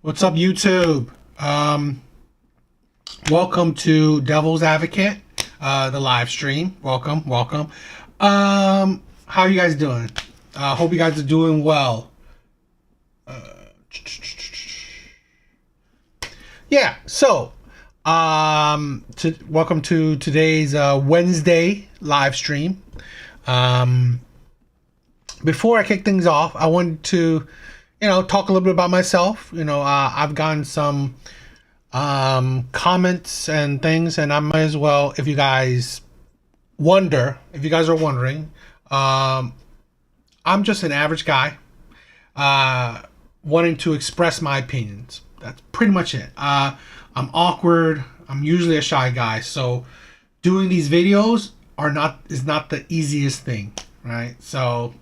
What's up, YouTube? Welcome to Devil's Advocate, the live stream. Welcome. How are you guys doing? Hope you guys are doing well. Yeah. So, welcome to today's Wednesday live stream. Before I kick things off, I wanted to talk a little bit about myself. I've gotten some comments and things, and I might as well, if you guys are wondering, I'm just an average guy wanting to express my opinions. That's pretty much it. I'm awkward. I'm usually a shy guy, so doing these videos is not the easiest thing, right? So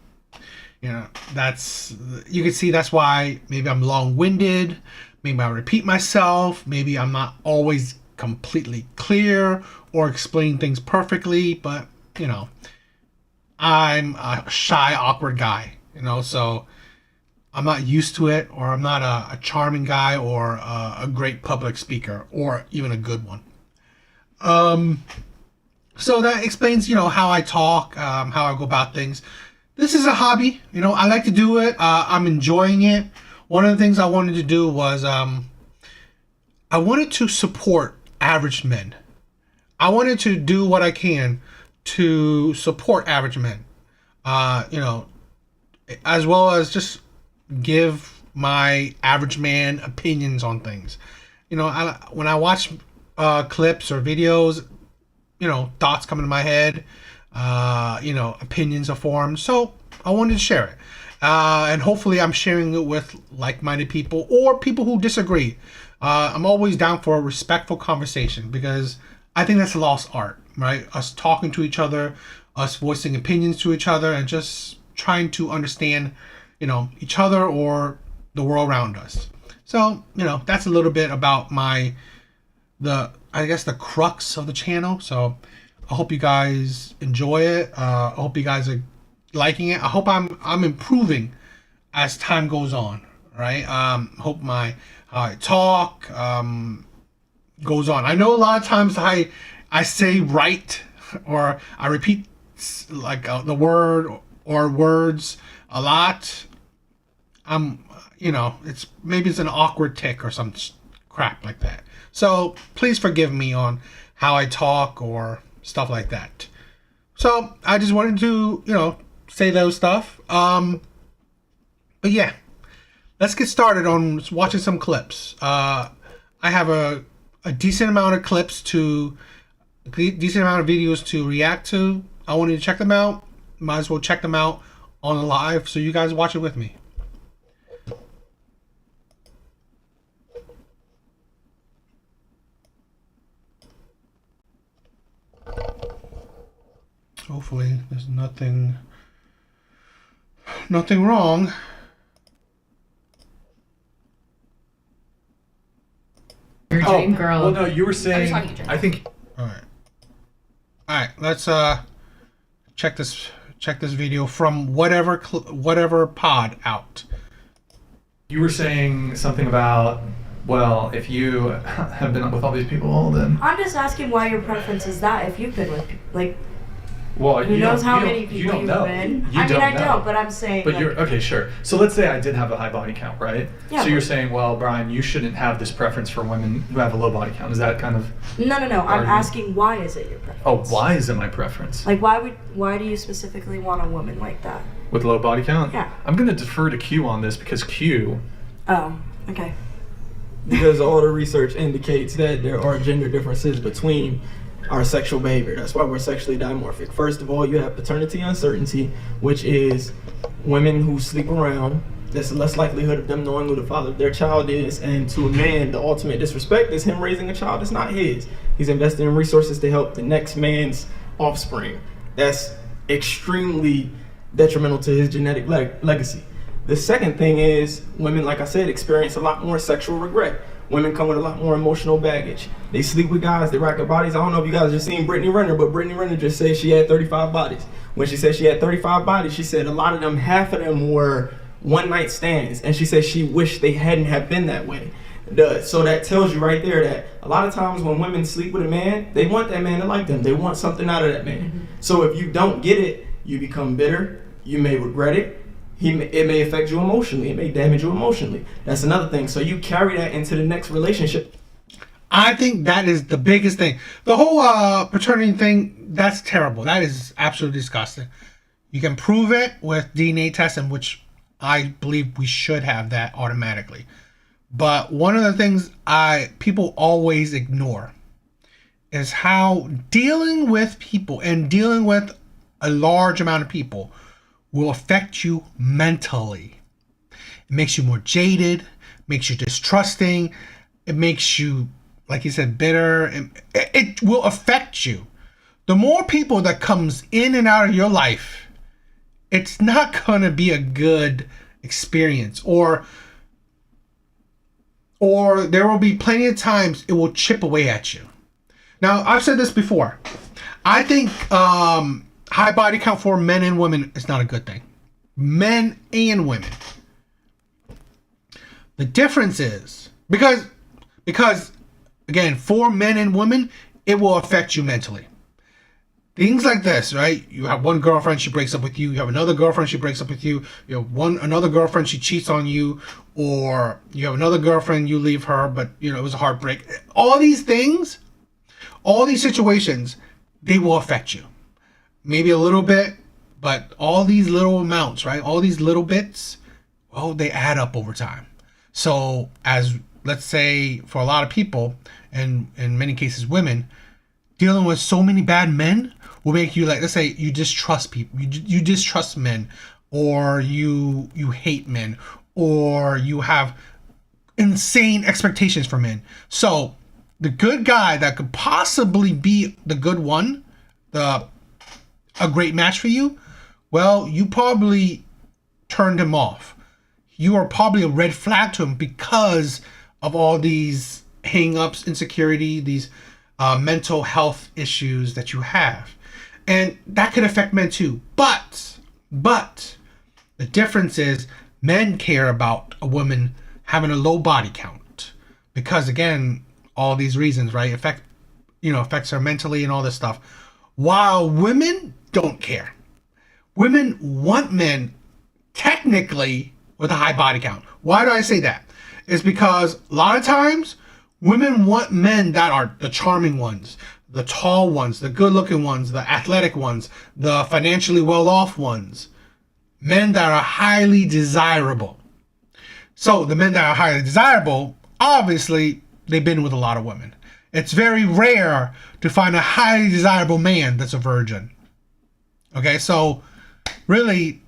you can see that's why maybe I'm long-winded, maybe I repeat myself, maybe I'm not always completely clear or explain things perfectly, but I'm a shy, awkward guy, so I'm not used to it, or I'm not a charming guy or a great public speaker or even a good one. So that explains, how I talk, how I go about things. This is a hobby, I like to do it. I'm enjoying it. One of the things I wanted to do was I wanted to support average men. I wanted to do what I can to support average men, as well as just give my average man opinions on things. When I watch clips or videos, thoughts come into my head. Opinions are formed. So I wanted to share it. And hopefully I'm sharing it with like-minded people or people who disagree. I'm always down for a respectful conversation because I think that's a lost art, right? Us talking to each other, us voicing opinions to each other, and just trying to understand, each other or the world around us. So, that's a little bit about the crux of the channel. So I hope you guys enjoy it. I hope you guys are liking it. I hope I'm improving as time goes on, right? Hope how I talk goes on. I know a lot of times I say right, or I repeat the word or words a lot. It's an awkward tick or some crap like that. So please forgive me on how I talk or stuff like that. So I just wanted to, say those stuff. But yeah, let's get started on watching some clips. I have a decent amount of videos to react to. I wanted to check them out. Might as well check them out on the live so you guys watch it with me. Hopefully there's nothing wrong. Your dream girl. Well, no, you were saying. I think. All right. Let's check this video from whatever pod out. You were saying something about, well, if you have been with all these people, then. I'm just asking why your preference is that if you've been with people, well, who knows how many people you've been? I don't, but I'm saying. But you're okay, sure. So let's say I did have a high body count, right? Yeah. So you're saying, well, Brian, you shouldn't have this preference for women who have a low body count. Is that kind of? No. I'm asking why is it your preference? Oh, why is it my preference? Why do you specifically want a woman like that? With low body count? Yeah. I'm gonna defer to Q on this because Q. Oh, okay. Because all the research indicates that there are gender differences between our sexual behavior. That's why we're sexually dimorphic. First of all, you have paternity uncertainty, which is women who sleep around. There's less likelihood of them knowing who the father of their child is. And to a man, the ultimate disrespect is him raising a child that's not his. He's investing in resources to help the next man's offspring. That's extremely detrimental to his genetic legacy. The second thing is women, like I said, experience a lot more sexual regret. Women come with a lot more emotional baggage. They sleep with guys, they rack their bodies. I don't know if you guys just seen Brittany Renner, but Brittany Renner just said she had 35 bodies. When she said she had 35 bodies, she said a lot of them, half of them were one night stands, and she says she wished they hadn't have been that way. So that tells you right there that a lot of times when women sleep with a man, they want that man to like them. They want something out of that man. So if you don't get it, you become bitter. You may regret it. It may affect you emotionally. It may damage you emotionally. That's another thing. So you carry that into the next relationship. I think that is the biggest thing. The whole paternity thing, that's terrible. That is absolutely disgusting. You can prove it with DNA testing, which I believe we should have that automatically. But one of the things people always ignore is how dealing with people and dealing with a large amount of people will affect you mentally. It makes you more jaded, makes you distrusting, it makes you, like you said, bitter. It will affect you. The more people that comes in and out of your life, it's not gonna be a good experience, or there will be plenty of times it will chip away at you. Now, I've said this before. I think high body count for men and women is not a good thing. Men and women. The difference is, because again, for men and women, it will affect you mentally. Things like this, right? You have one girlfriend, she breaks up with you. You have another girlfriend, she breaks up with you. You have another girlfriend, she cheats on you. Or you have another girlfriend, you leave her, but it was a heartbreak. All these things, all these situations, they will affect you. Maybe a little bit, but all these little amounts, right? All these little bits, well, they add up over time. So as, let's say, for a lot of people, and in many cases women, dealing with so many bad men will make you, like, let's say you distrust people, you distrust men, or you hate men, or you have insane expectations for men. So the good guy that could possibly be the good one, a great match for you, well, you probably turned him off. You are probably a red flag to him because of all these hang-ups, insecurity, these mental health issues that you have. And that could affect men too. But the difference is men care about a woman having a low body count because, again, all these reasons, right? Affects her mentally and all this stuff. While women don't care. Women want men technically with a high body count. Why do I say that? It's because a lot of times women want men that are the charming ones, the tall ones, the good-looking ones, the athletic ones, the financially well-off ones. Men that are highly desirable. So the men that are highly desirable, obviously, they've been with a lot of women. It's very rare to find a highly desirable man that's a virgin. Okay, so really,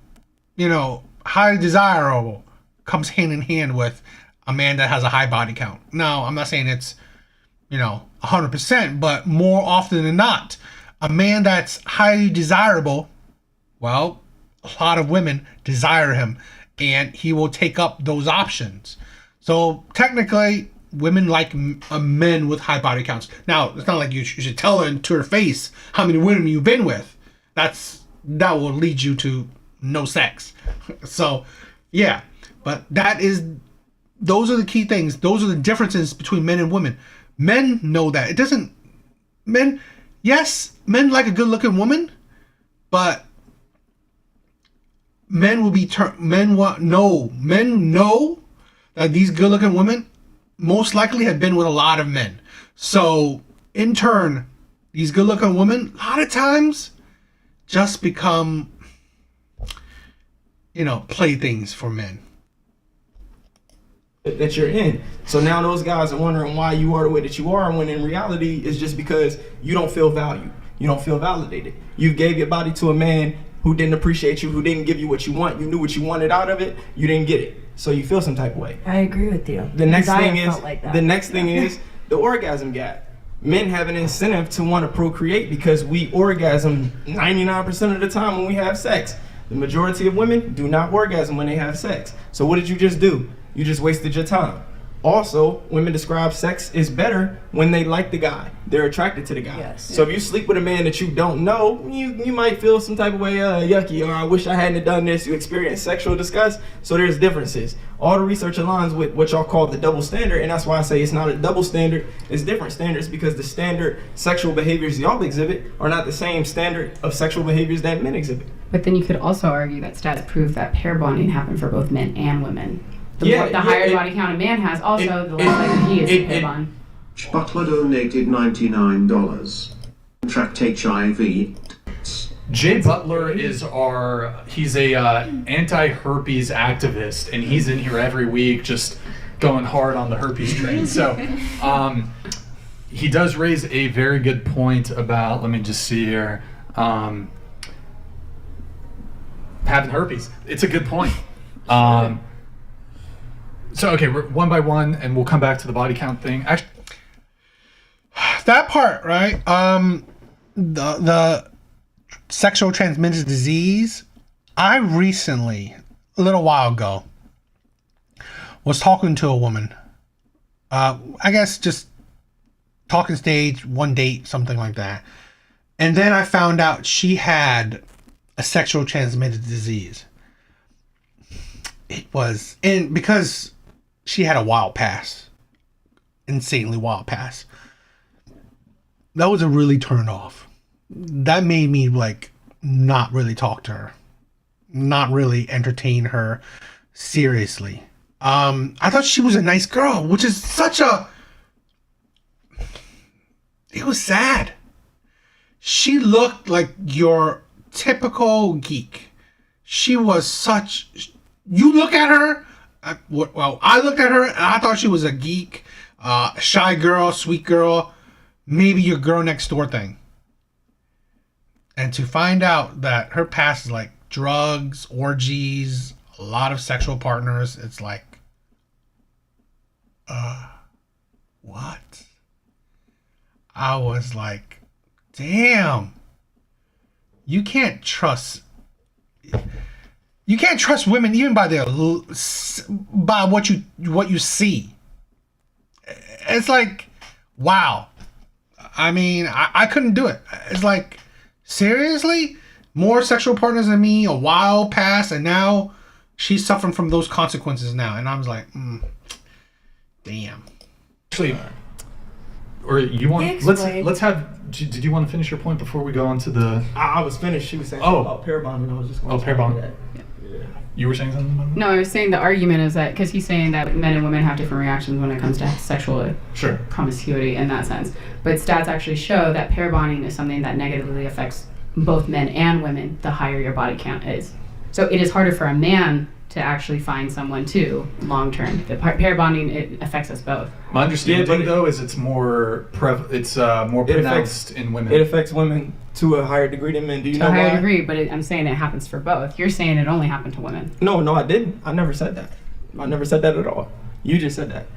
highly desirable comes hand in hand with a man that has a high body count. Now, I'm not saying it's, 100%, but more often than not, a man that's highly desirable, well, a lot of women desire him, and he will take up those options. So technically, women like men with high body counts. Now, it's not like you should tell her to her face how many women you've been with. That will lead you to no sex. So, yeah, but those are the key things. Those are the differences between men and women. Men know that. Men like a good looking woman, but men know that these good looking women most likely have been with a lot of men. So in turn, these good looking women, a lot of times, just become, playthings for men. That you're in. So now those guys are wondering why you are the way that you are, when in reality it's just because you don't feel valued. You don't feel validated. You gave your body to a man who didn't appreciate you, who didn't give you what you want. You knew what you wanted out of it. You didn't get it. So you feel some type of way. I agree with you. The next thing is the orgasm gap. Men have an incentive to want to procreate because we orgasm 99% of the time when we have sex. The majority of women do not orgasm when they have sex. So what did you just do? You just wasted your time. Also, women describe sex is better when they like the guy. They're attracted to the guy. Yes. So if you sleep with a man that you don't know, you might feel some type of way, yucky, or I wish I hadn't done this. You experience sexual disgust. So there's differences. All the research aligns with what y'all call the double standard, and that's why I say it's not a double standard. It's different standards because the standard sexual behaviors y'all exhibit are not the same standard of sexual behaviors that men exhibit. But then you could also argue that stats prove that pair bonding happened for both men and women. The higher body count a man has, also the less likely he is to pair bond. Butler donated $99. Contract HIV. Jay Butler is he's a anti-herpes activist, and he's in here every week just going hard on the herpes train. So he does raise a very good point about, let me just see here, having herpes. It's a good point. So, okay, we're one by one, and we'll come back to the body count thing. Actually, that part, right? The sexual transmitted disease. I recently, a little while ago, was talking to a woman. I guess just talking stage, one date, something like that. And then I found out she had a sexual transmitted disease. It was, and because she had a wild pass, insanely wild pass. That was a really turn off. That made me like not really talk to her, not really entertain her seriously. I thought she was a nice girl, which is it was sad. She looked like your typical geek. She was you look at her, I looked at her and I thought she was a geek, shy girl, sweet girl, maybe your girl next door thing. And to find out that her past is like drugs, orgies, a lot of sexual partners, it's like, what? I was like, damn. You can't trust women even by what you see. It's like, wow. I mean, I couldn't do it. It's like, seriously? More sexual partners than me, a wild past, and now she's suffering from those consequences now. And I was like, damn. Actually, or you want, let's have, did you want to finish your point before we go on to the... I was finished. She was saying about pair bonding. I was just going to pair bonding. that. Yeah. You were saying something? No, I was saying the argument is that, because he's saying that men and women have different reactions when it comes to sexual promiscuity in that sense. But stats actually show that pair bonding is something that negatively affects both men and women the higher your body count is. So it is harder for a man to actually find someone too long term. The pair bonding, it affects us both. My understanding though is it's more pronounced in women. It affects women to a higher degree than men. Do you know why? To a higher degree, but I'm saying it happens for both. You're saying it only happened to women. No, I didn't. I never said that. I never said that at all. You just said that.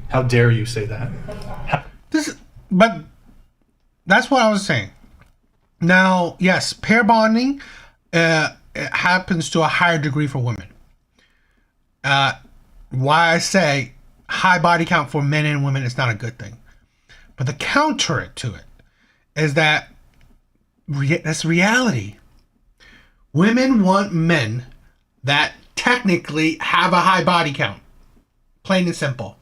How dare you say that? But that's what I was saying. Now, yes, pair bonding it happens to a higher degree for women. Why I say high body count for men and women is not a good thing. But the counter to it is that that's reality. Women want men that technically have a high body count. Plain and simple.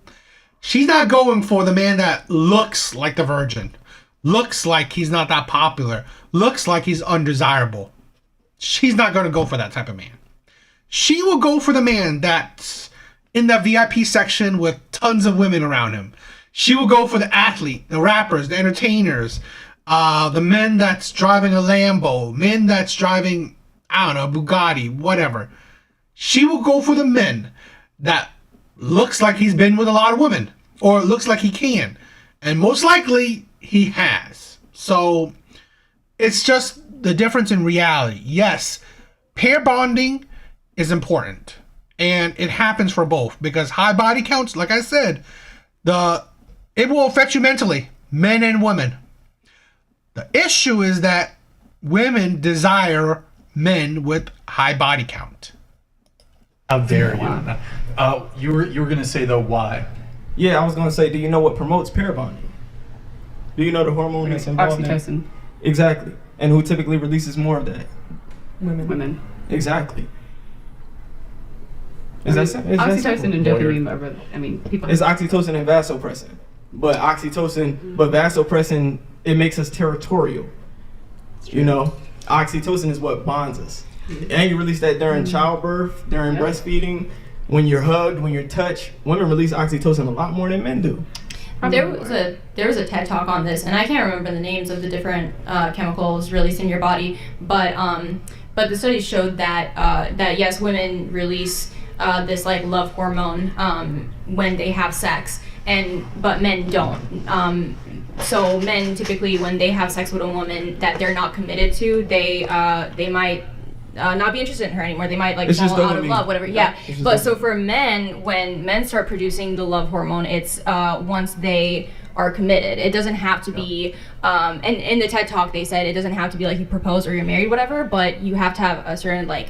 She's not going for the man that looks like the virgin, looks like he's not that popular, looks like he's undesirable. She's not going to go for that type of man. She will go for the man that's in the VIP section with tons of women around him. She will go for the athlete, the rappers, the entertainers, the men that's driving a Lambo, men that's driving, I don't know, Bugatti, whatever. She will go for the men that looks like he's been with a lot of women, or looks like he can. And most likely, he has. So, it's just the difference in reality. Yes, pair bonding is important. And it happens for both. Because high body counts, like I said, it will affect you mentally. Men and women. The issue is that women desire men with high body count. How dare you? You were gonna say though why? Yeah, I was gonna say, do you know what promotes pair bonding? Do you know the hormone that's involved in that? Oxytocin. Exactly. And who typically releases more of that? Women. Exactly. Is that simple? Oxytocin and dopamine are, I mean, people. It's oxytocin and vasopressin. But vasopressin, it makes us territorial. You know, oxytocin is what bonds us. And you release that during childbirth, during breastfeeding, when you're hugged, when you're touched. Women release oxytocin a lot more than men do. There was a TED talk on this, and I can't remember the names of the different chemicals released in your body, but the studies showed that that yes, women release this like love hormone when they have sex, but men don't. So men typically, when they have sex with a woman that they're not committed to, they might not be interested in her anymore. They might like fall out of love, whatever. Yeah. But so for men, when men start producing the love hormone, it's once they are committed. It doesn't have to be, and in the TED Talk they said it doesn't have to be like you propose or you're married, whatever, but you have to have a certain like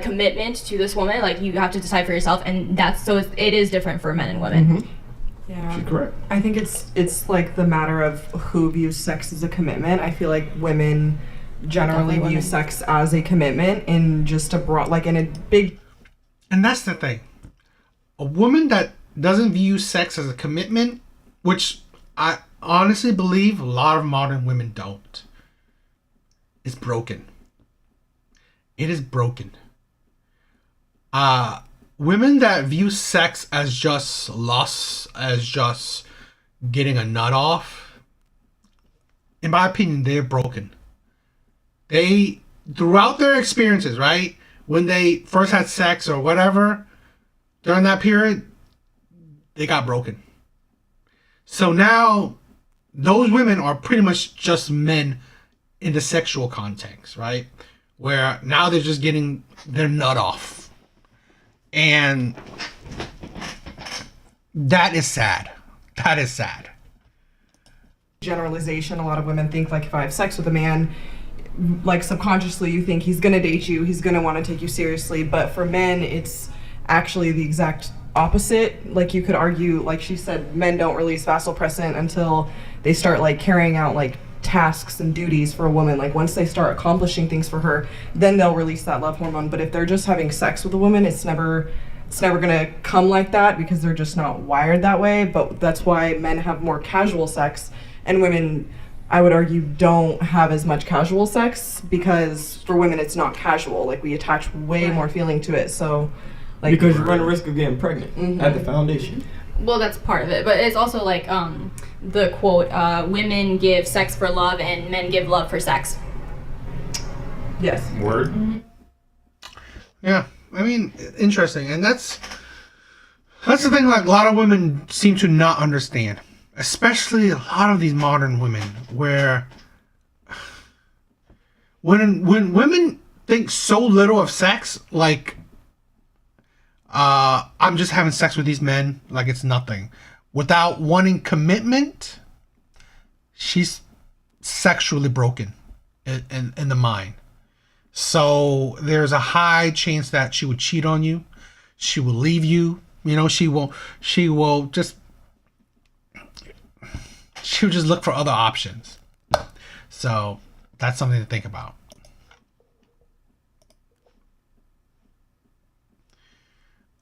commitment to this woman. Like you have to decide for yourself, and it is different for men and women. Mm-hmm. Yeah, She's correct. I think it's like the matter of who views sex as a commitment. I feel like women generally view sex as a commitment in just a broad, like in a big. And that's the thing. A woman that doesn't view sex as a commitment, which I honestly believe a lot of modern women don't, is broken. It is broken. Women that view sex as just lust, as just getting a nut off, in my opinion, they're broken. They, throughout their experiences, right, when they first had sex or whatever, during that period, they got broken. So now, those women are pretty much just men in the sexual context, right? Where now they're just getting their nut off. And that is sad. That is sad. Generalization. A lot of women think like if I have sex with a man, like subconsciously you think he's gonna date you, he's gonna want to take you seriously. But for men, it's actually the exact opposite. Like you could argue, like she said, men don't release vasopressin until they start like carrying out like tasks and duties for a woman. Like once they start accomplishing things for her, then they'll release that love hormone. But if they're just having sex with a woman, it's never gonna come like that because they're just not wired that way. But that's why men have more casual sex and women, I would argue, don't have as much casual sex, because for women it's not casual. Like we attach way more feeling to it. So like because you run the risk of getting pregnant at the foundation. Well, that's part of it, but it's also like the quote, women give sex for love and men give love for sex. yes. Word. Mm-hmm. Yeah, I mean, interesting. And that's the thing, like, a lot of women seem to not understand. Especially a lot of these modern women, where when women think so little of sex, like, I'm just having sex with these men, like it's nothing. Without wanting commitment, she's sexually broken in the mind. So there's a high chance that she would cheat on you. She will leave you. You know, she'll just look for other options. So that's something to think about.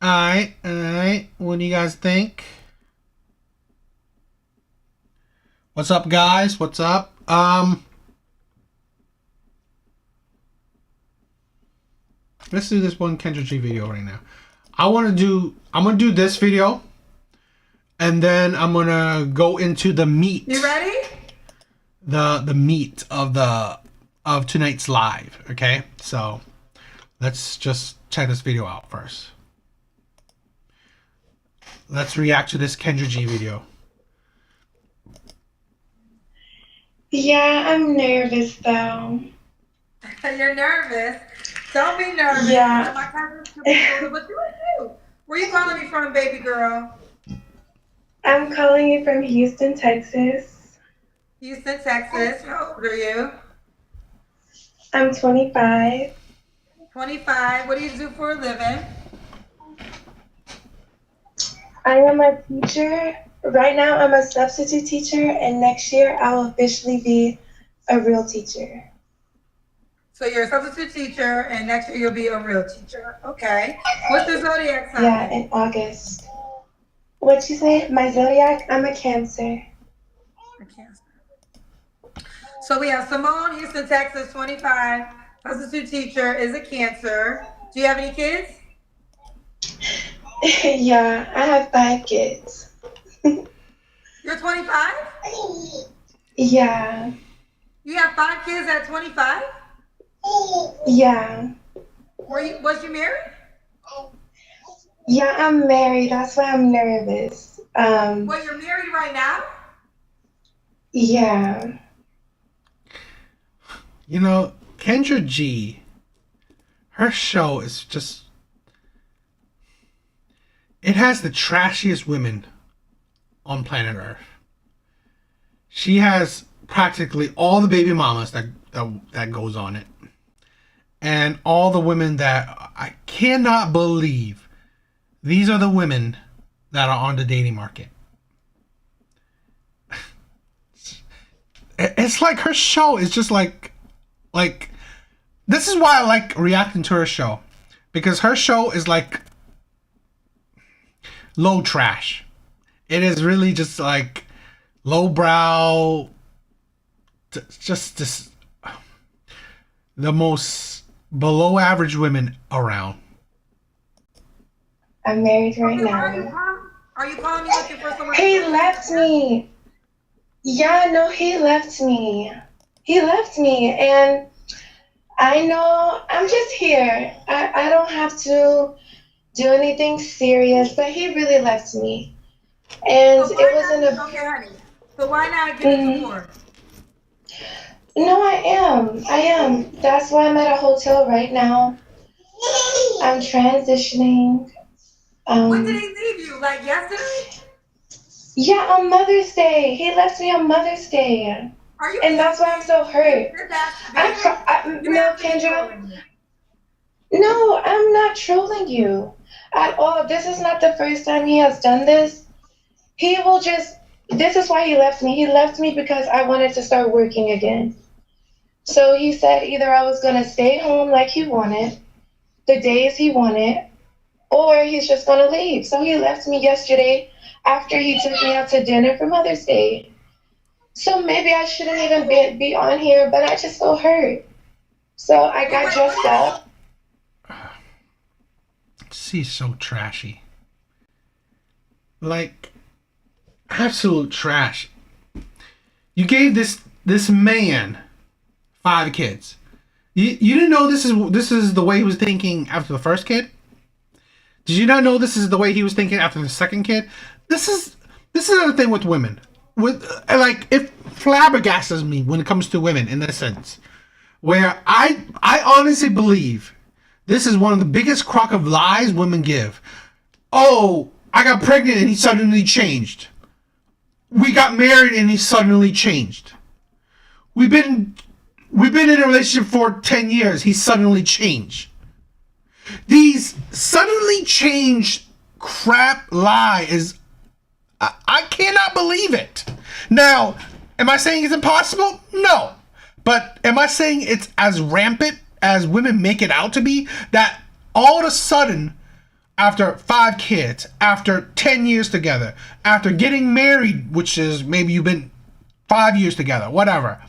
All right. What do you guys think? What's up, guys? What's up? Let's do this one Kendra G video right now. I'm gonna do this video, and then I'm gonna go into the meat. You ready? The meat of tonight's live. Okay, so let's just check this video out first. Let's react to this Kendra G video. Yeah, I'm nervous though. You're nervous. Don't be nervous. Yeah. My cousin's coming. What you want to do? Where you calling me from, baby girl? I'm calling you from Houston, Texas. Houston, Texas. How old are you? I'm 25. 25. What do you do for a living? I am a teacher. Right now, I'm a substitute teacher, and next year, I'll officially be a real teacher. So you're a substitute teacher, and next year you'll be a real teacher. Okay. What's the zodiac sign? Yeah, in August. What'd you say? My zodiac? I'm a Cancer. A Cancer. So we have Simone, Houston, Texas, 25, substitute teacher, is a Cancer. Do you have any kids? Yeah, I have 5 kids. You're 25? Yeah. You have 5 kids at 25? Yeah. Was you married? Yeah, I'm married. That's why I'm nervous. Well, you're married right now? Yeah. You know, Kendra G, her show is just, it has the trashiest women on planet Earth. She has practically all the baby mamas that goes on it. And all the women that I cannot believe these are the women that are on the dating market. It's like her show is just like this is why I like reacting to her show, because her show is like low trash. It is really just like lowbrow, just this, the most below average women around. I'm married right Okay, now. Are you calling me looking for someone? He left me. Yeah, no, he left me. He left me, and I know I'm just here. I don't have to do anything serious, but he really left me. And So it wasn't a... Okay, honey. So why not get a divorce? No, I am. That's why I'm at a hotel right now. I'm transitioning. When did he leave you? Like yesterday? Yeah, on Mother's Day. He left me on Mother's Day. Are you? And that's why I'm so hurt. No, Kendra. No, I'm not trolling you at all. This is not the first time he has done this. He will just... This is why he left me. He left me because I wanted to start working again. So he said either I was going to stay home like he wanted, the days he wanted, or he's just going to leave. So he left me yesterday after he took me out to dinner for Mother's Day. So maybe I shouldn't even be on here, but I just feel hurt. So I got dressed up. She's so trashy. Like, absolute trash. You gave this man 5 kids. You didn't know this is the way he was thinking after the first kid? Did you not know this is the way he was thinking after the second kid? This is another thing with women. With like, it flabbergasts me when it comes to women in this sense, where I honestly believe this is one of the biggest crock of lies women give. Oh, I got pregnant and he suddenly changed. We got married and he suddenly changed. We've been in a relationship for 10 years. He suddenly changed. These suddenly changed crap lie is... I cannot believe it. Now, am I saying it's impossible? No. But am I saying it's as rampant as women make it out to be? That all of a sudden, after 5 kids, after 10 years together, after getting married, which is maybe you've been 5 years together, whatever.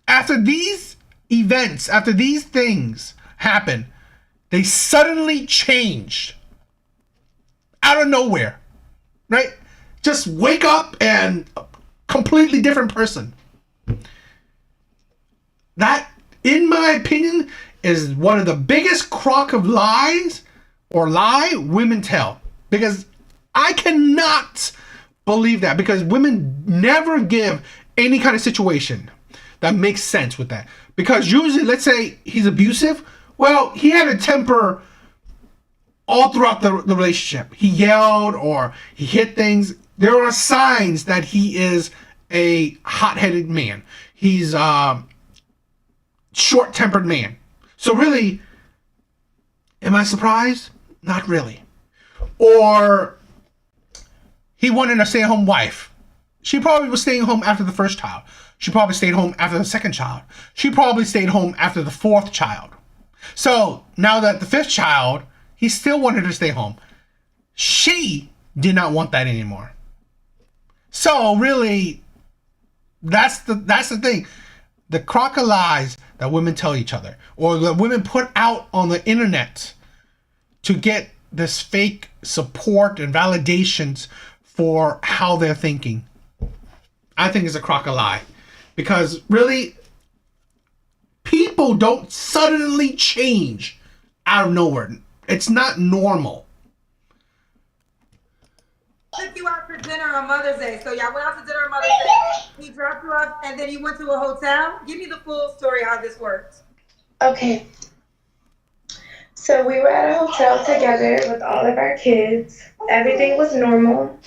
After these events, after these things happen, they suddenly changed out of nowhere, right? Just wake up and a completely different person. That, in my opinion, is one of the biggest crock of lies or lie women tell. Because I cannot believe that, because women never give any kind of situation that makes sense with that. Because usually, let's say he's abusive. Well, he had a temper all throughout the relationship. He yelled or he hit things. There are signs that he is a hot-headed man. He's a short-tempered man. So really, am I surprised? Not really. Or he wanted a stay-at-home wife. She probably was staying home after the first child. She probably stayed home after the second child. She probably stayed home after the fourth child. So now that the fifth child, he still wanted to stay home. She did not want that anymore. So really, that's the thing. The crock of lies that women tell each other, or that women put out on the internet to get this fake support and validations for how they're thinking, I think is a crock of lie. Because really, people don't suddenly change out of nowhere. It's not normal. Took you out for dinner on Mother's Day. So y'all went out to dinner on Mother's Day. He dropped you off, and then you went to a hotel. Give me the full story how this worked. Okay. So we were at a hotel together with all of our kids. Everything was normal.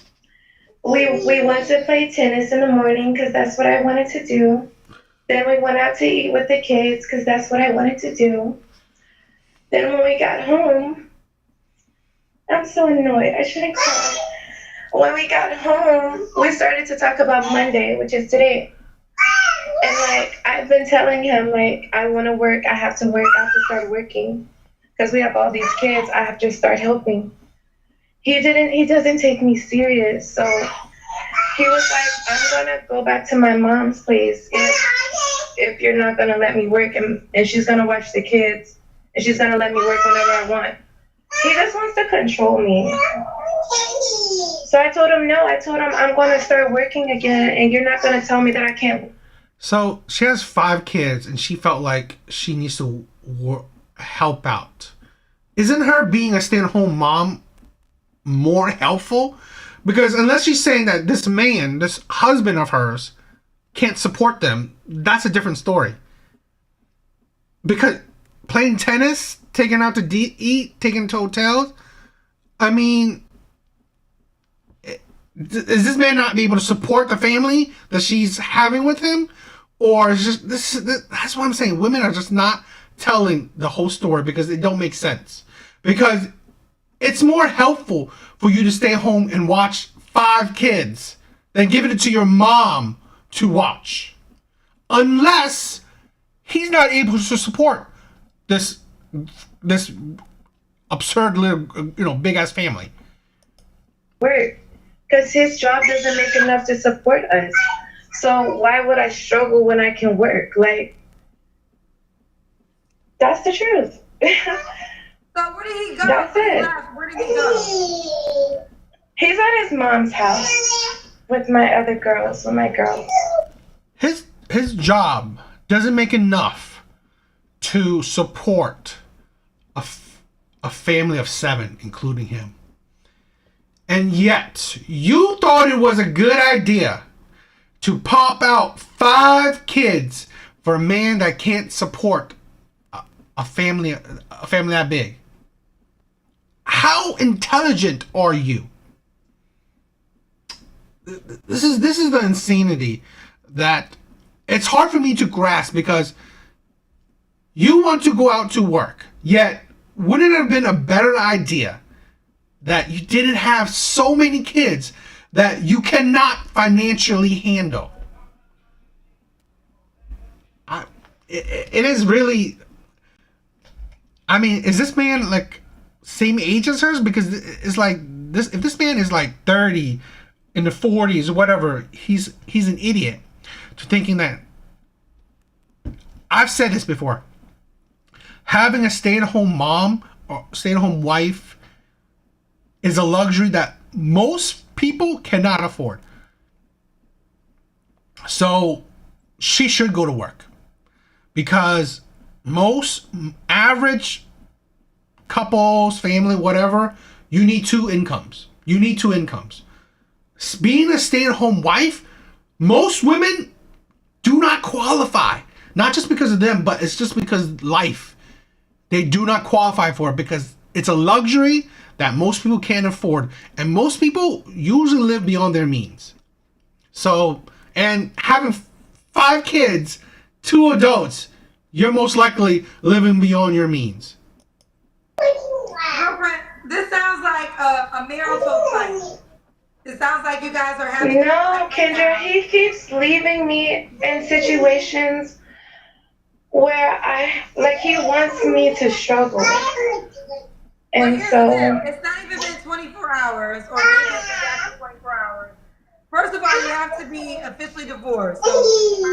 We went to play tennis in the morning because that's what I wanted to do. Then we went out to eat with the kids because that's what I wanted to do. Then when we got home, I'm so annoyed. I shouldn't cry. When we got home, we started to talk about Monday, which is today. And like, I've been telling him, like, I want to work. I have to work. I have to start working. Because we have all these kids. I have to start helping. He doesn't take me serious. So he was like, I'm going to go back to my mom's place if you're not going to let me work. And she's going to watch the kids. And she's going to let me work whenever I want. He just wants to control me. So I told him no. I told him I'm going to start working again, and you're not going to tell me that I can't. So she has 5 kids, and she felt like she needs to help out. Isn't her being a stay-at-home mom more helpful? Because unless she's saying that this man, this husband of hers, can't support them, that's a different story. Because playing tennis, taking out to eat, taking to hotels, I mean, is this man not be able to support the family that she's having with him? Or is just that's what I'm saying. Women are just not telling the whole story because it don't make sense. Because it's more helpful for you to stay home and watch 5 kids than giving it to your mom to watch. Unless he's not able to support this absurd little, big ass family. Work. Because his job doesn't make enough to support us. So why would I struggle when I can work? Like, that's the truth. So where did he go? That's it. Where did he go? He's at his mom's house with my other girls, with my girls. His job doesn't make enough to support a family of 7, including him. And yet, you thought it was a good idea to pop out 5 kids for a man that can't support a family that big. How intelligent are you? This is the insanity that it's hard for me to grasp, because you want to go out to work, yet wouldn't it have been a better idea that you didn't have so many kids that you cannot financially handle? It is really, I mean, is this man like same age as hers? Because it's like this, if this man is like 30, in the 40s or whatever, he's an idiot to thinking that. I've said this before. Having a stay-at-home mom or stay-at-home wife is a luxury that most people cannot afford. So she should go to work, because most average couples, family, whatever, you need 2 incomes. You need 2 incomes. Being a stay-at-home wife, most women do not qualify. Not just because of them, but it's just because life. They do not qualify for it because it's a luxury that most people can't afford. And most people usually live beyond their means. So, and having 5 kids, 2 adults, you're most likely living beyond your means. Girlfriend, this sounds like a marital fight. It sounds like you guys are having. No, Kendra, he keeps leaving me in situations where he wants me to struggle. And so. It's not even been 24 hours, or maybe it's exactly 24 hours. First of all, you have to be officially divorced. So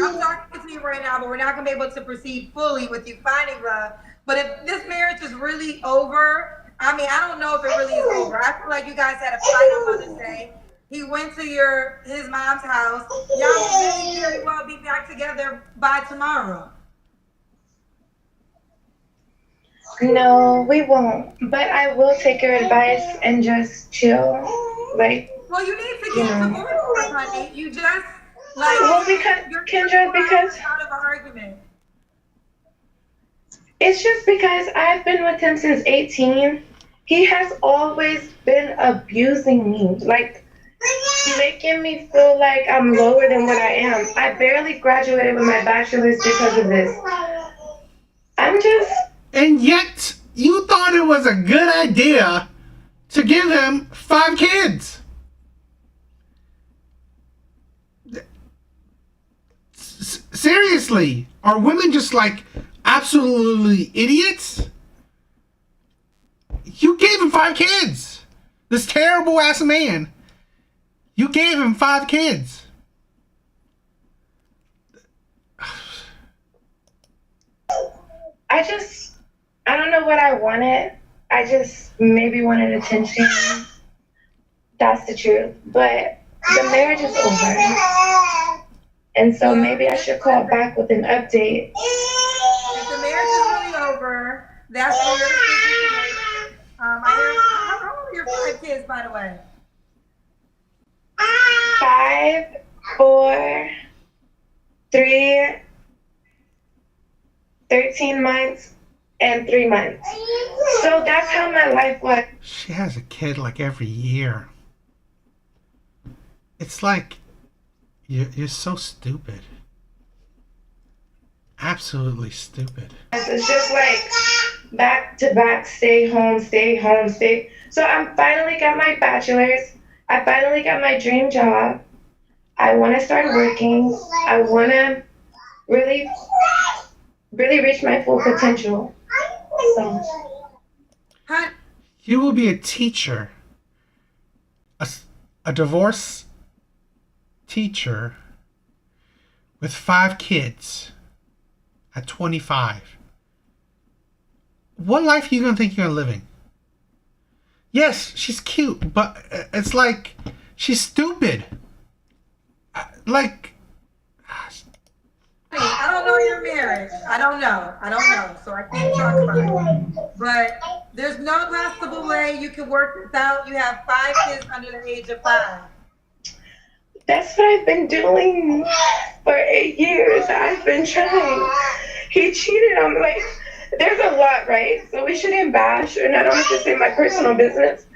I'm talking to you right now, but we're not going to be able to proceed fully with you finding love. But if this marriage is really over, I mean, I don't know if it really is over. I feel like you guys had a fight on Mother's Day. He went to his mom's house. Y'all may very well be back together by tomorrow. No, we won't. But I will take your advice and just chill. Well, you need to get divorced, honey. You just because Kendra, because out of an argument. It's just because I've been with him since 18. He has always been abusing me, making me feel like I'm lower than what I am. I barely graduated with my bachelor's because of this. And yet, you thought it was a good idea to give him 5 kids. Seriously, are women just absolutely idiots? You gave him 5 kids. This terrible ass man. You gave him 5 kids. I don't know what I wanted. I just maybe wanted attention. That's the truth. But the marriage is over. And so maybe I should call back with an update. If the marriage is really over, that's what you're decision to make. How old are your 5 kids, by the way? 5, 4, 3, 13 months, and 3 months. So that's how my life was. She has a kid every year. It's like, you're so stupid. Absolutely stupid. It's just back to back, stay home, stay home, stay. So I finally got my bachelor's. I finally got my dream job. I want to start working. I want to really reach my full potential. So. You will be a teacher. A divorce teacher with 5 kids at 25. What life are you going to think you're living? Yes, she's cute, but it's she's stupid. I don't know your marriage. I don't know. So I can't talk about it. But there's no possible way you can work this out. You have 5 kids under the age of 5. That's what I've been doing for 8 years. I've been trying. He cheated on me. There's a lot, right? So we shouldn't bash, and I don't have to say my personal business.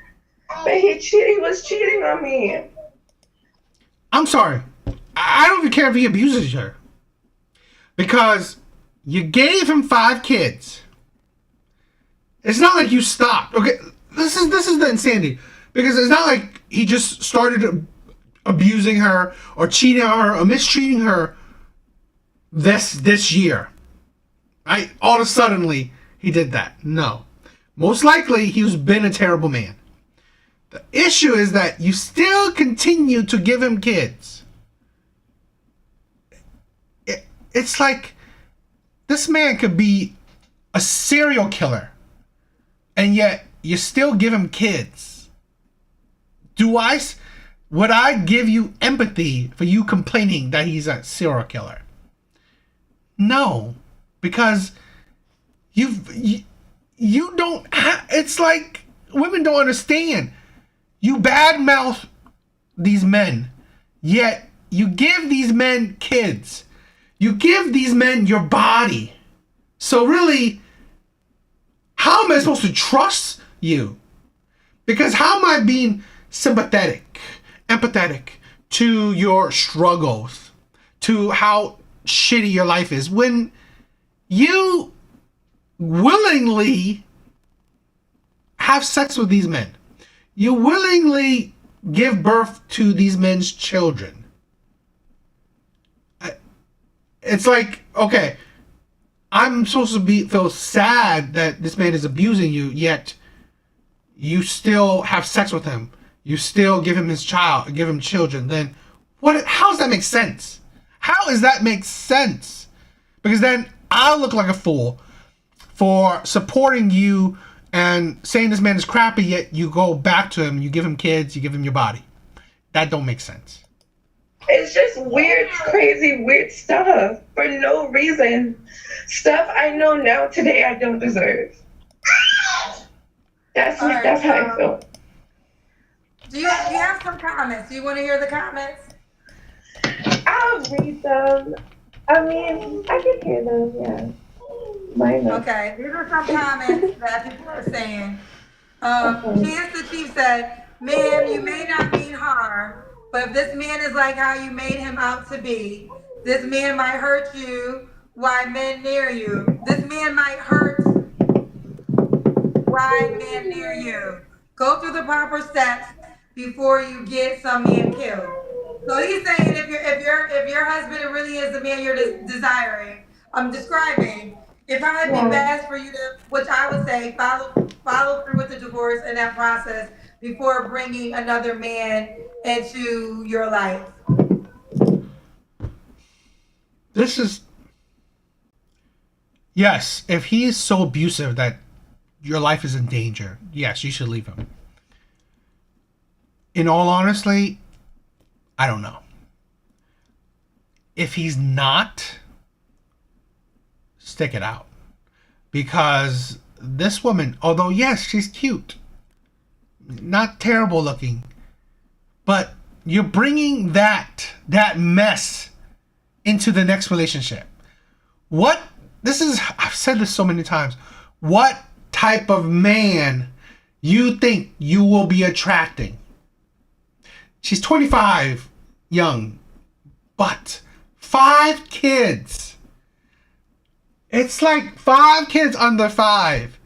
But he was cheating on me. I'm sorry. I don't even care if he abuses her. Because you gave him 5 kids. It's not like you stopped. Okay, this is the insanity. Because it's not like he just started abusing her or cheating on her or mistreating her this year. Right? All of a suddenly he did that. No. Most likely he's been a terrible man. The issue is that you still continue to give him kids. It's like this man could be a serial killer, and yet you still give him kids. Would I give you empathy for you complaining that he's a serial killer? No, because you don't. It's like women don't understand. You badmouth these men, yet you give these men kids. You give these men your body. So really, how am I supposed to trust you? Because how am I being sympathetic, empathetic to your struggles, to how shitty your life is, when you willingly have sex with these men? You willingly give birth to these men's children. It's like, okay, I'm supposed to feel sad that this man is abusing you, yet you still have sex with him. You still give him his child, give him children. Then how does that make sense? How does that make sense? Because then I'll look like a fool for supporting you and saying this man is crappy, yet you go back to him, you give him kids, you give him your body. That don't make sense. It's just weird, crazy, weird stuff for no reason. Stuff I know now today I don't deserve. That's how I feel. Do you have some comments? Do you want to hear the comments? I'll read them. I mean, I can hear them, yeah. Why not? Okay, these are some comments that people are saying. Chance the Chief said, "Ma'am, you may not mean harm, but if this man is like how you made him out to be, this man might hurt you while men near you. This man might hurt while men near you. Go through the proper steps before you get some man killed." So he's saying if your husband really is the man you're desiring, I'm describing, it probably be best for you to, which I would say, follow through with the divorce and that process before bringing another man into your life. This is, yes, if he is so abusive that your life is in danger, yes, you should leave him. In all honesty, I don't know. If he's not, stick it out. Because this woman, although yes, she's cute, not terrible looking, but you're bringing that mess into the next relationship. I've said this so many times. What type of man you think you will be attracting? She's 25, young, but 5 kids. It's like 5 kids under 5.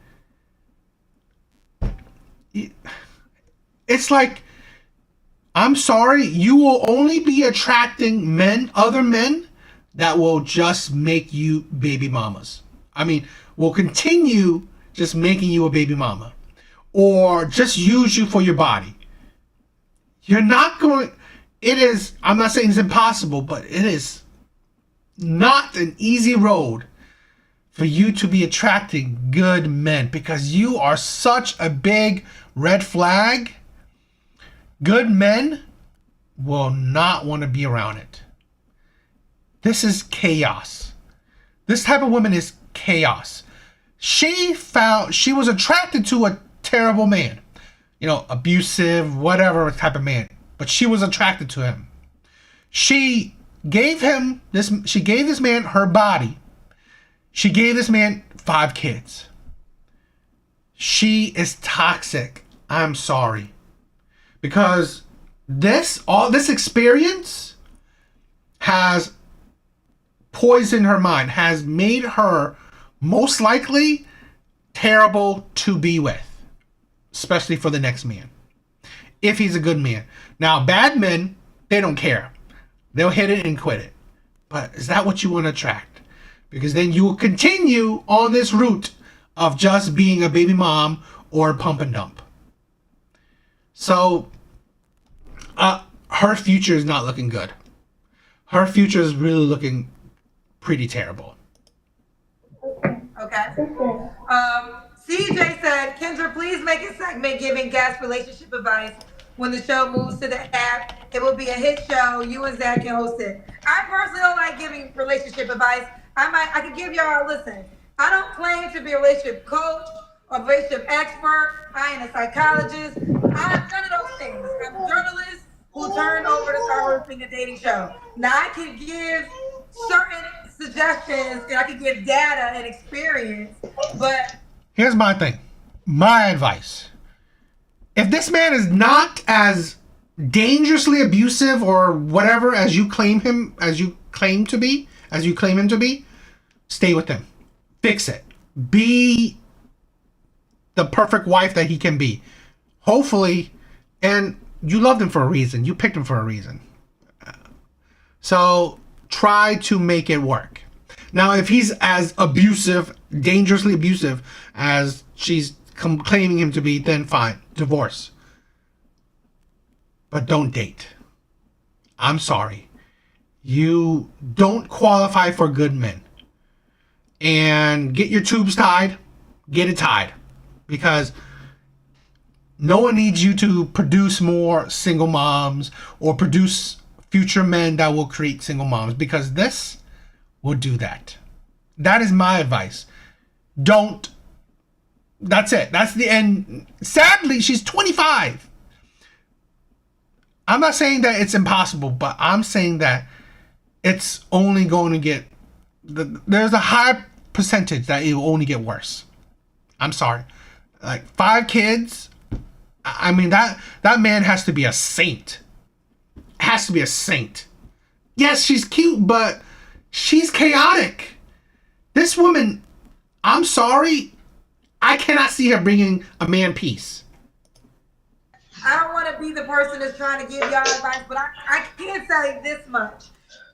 It's like, I'm sorry, you will only be attracting other men that will just make you baby mamas. I mean, will continue just making you a baby mama. Or just use you for your body. You're not going, I'm not saying it's impossible, but it is not an easy road for you to be attracting good men, because you are such a big red flag. Good men will not want to be around it. This is chaos. This type of woman is chaos. She was attracted to a terrible man. Abusive, whatever type of man. But she was attracted to him. She gave this man her body. She gave this man 5 kids. She is toxic. I'm sorry. Because all this experience has poisoned her mind, has made her most likely terrible to be with. Especially for the next man. If he's a good man. Now, bad men, they don't care. They'll hit it and quit it. But is that what you want to attract? Because then you will continue on this route of just being a baby mom or a pump and dump. So, her future is not looking good. Her future is really looking pretty terrible. Okay. CJ said, "Kendra, please make a segment giving guest relationship advice. When the show moves to the app, it will be a hit show. You and Zach can host it." I personally don't like giving relationship advice. I could give y'all, listen, I don't claim to be a relationship coach or relationship expert. I ain't a psychologist. I'm none of those things. I'm a journalist who turned over to start hosting a dating show. Now, I can give certain suggestions and I can give data and experience, but here's my thing. My advice. If this man is not as dangerously abusive or whatever as you claim him to be, stay with him. Fix it. Be the perfect wife that he can be. Hopefully, and you loved him for a reason. You picked him for a reason. So try to make it work. Now, if he's as abusive, dangerously abusive as she's claiming him to be, then fine, divorce. But don't date. I'm sorry. You don't qualify for good men. And get your tubes tied. Get it tied. Because no one needs you to produce more single moms or produce future men that will create single moms, because this will do that. That is my advice. Don't. That's it. That's the end. Sadly, she's 25. I'm not saying that it's impossible, but I'm saying that it's only going to get, there's a high percentage that it will only get worse. I'm sorry. Like 5 kids. I mean, that man has to be a saint. Has to be a saint. Yes, she's cute, but she's chaotic. This woman, I'm sorry, I cannot see her bringing a man peace. I don't want to be the person that's trying to give y'all advice, but I can say this much.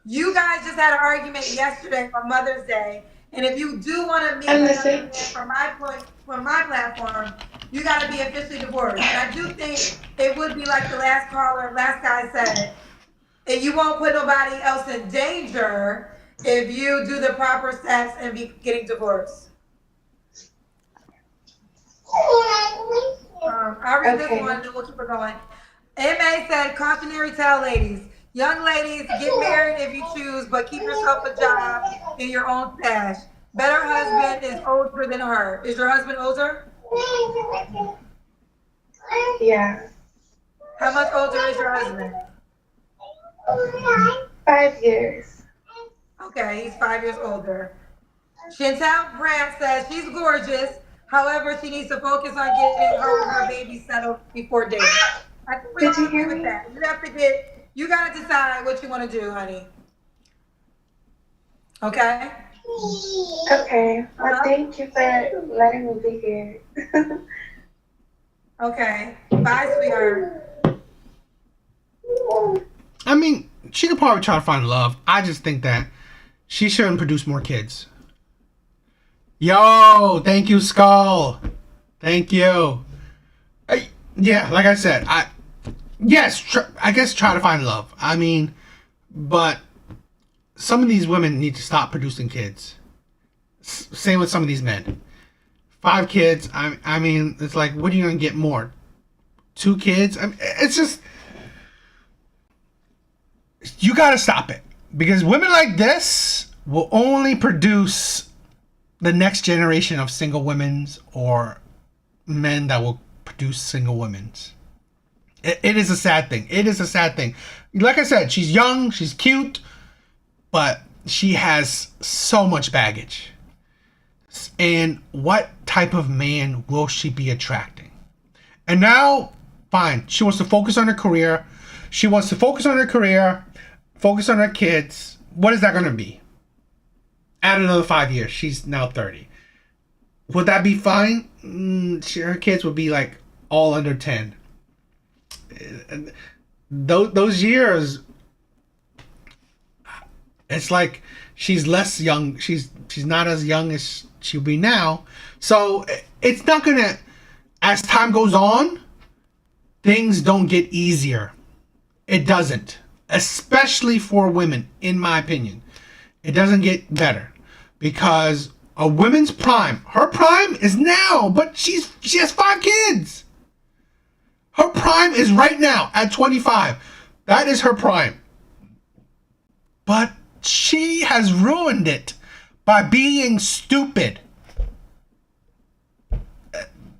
You guys just had an argument yesterday on Mother's Day, and if you do want to meet from my platform, you got to be officially divorced. And I do think it would be like the last guy said, and you won't put nobody else in danger if you do the proper steps and be getting divorced. I'll read this one and then we'll keep it going. MA said, cautionary tale, ladies. Young ladies, get married if you choose, but keep yourself a job in your own stash. Better husband is older than her. Is your husband older? Yeah. How much older is your husband? 5 years. Okay, he's 5 years older. Chantal Brandt says she's gorgeous. However, she needs to focus on getting her and her baby settled before dating. I think we all agree with that. You gotta decide what you want to do, honey. Okay? Okay. Well, thank you for letting me be here. Okay. Bye, sweetheart. I mean, she could probably try to find love. I just think that she shouldn't produce more kids. Yo, thank you, Skull. Thank you. Yeah, like I said, I guess try to find love. I mean, but some of these women need to stop producing kids. Same with some of these men. 5 kids. I mean, it's like, what are you gonna get more? 2 kids? I mean, it's just, you gotta stop it, because women like this will only produce the next generation of single women's or men that will produce single women's. It is a sad thing. It is a sad thing. Like I said, she's young, she's cute, but she has so much baggage. And what type of man will she be attracting? And now, fine, she wants to focus on her career. She wants to focus on her career, focus on her kids. What is that going to be? Add another 5 years. She's now 30. Would that be fine? Her kids would be like all under 10. Those years, it's like she's less young. She's not as young as she'll be now. So it's not gonna, as time goes on, things don't get easier. It doesn't. Especially for women, in my opinion. It doesn't get better, because a woman's prime, her prime is now, but she has 5 kids. Her prime is right now at 25. That is her prime. But she has ruined it by being stupid.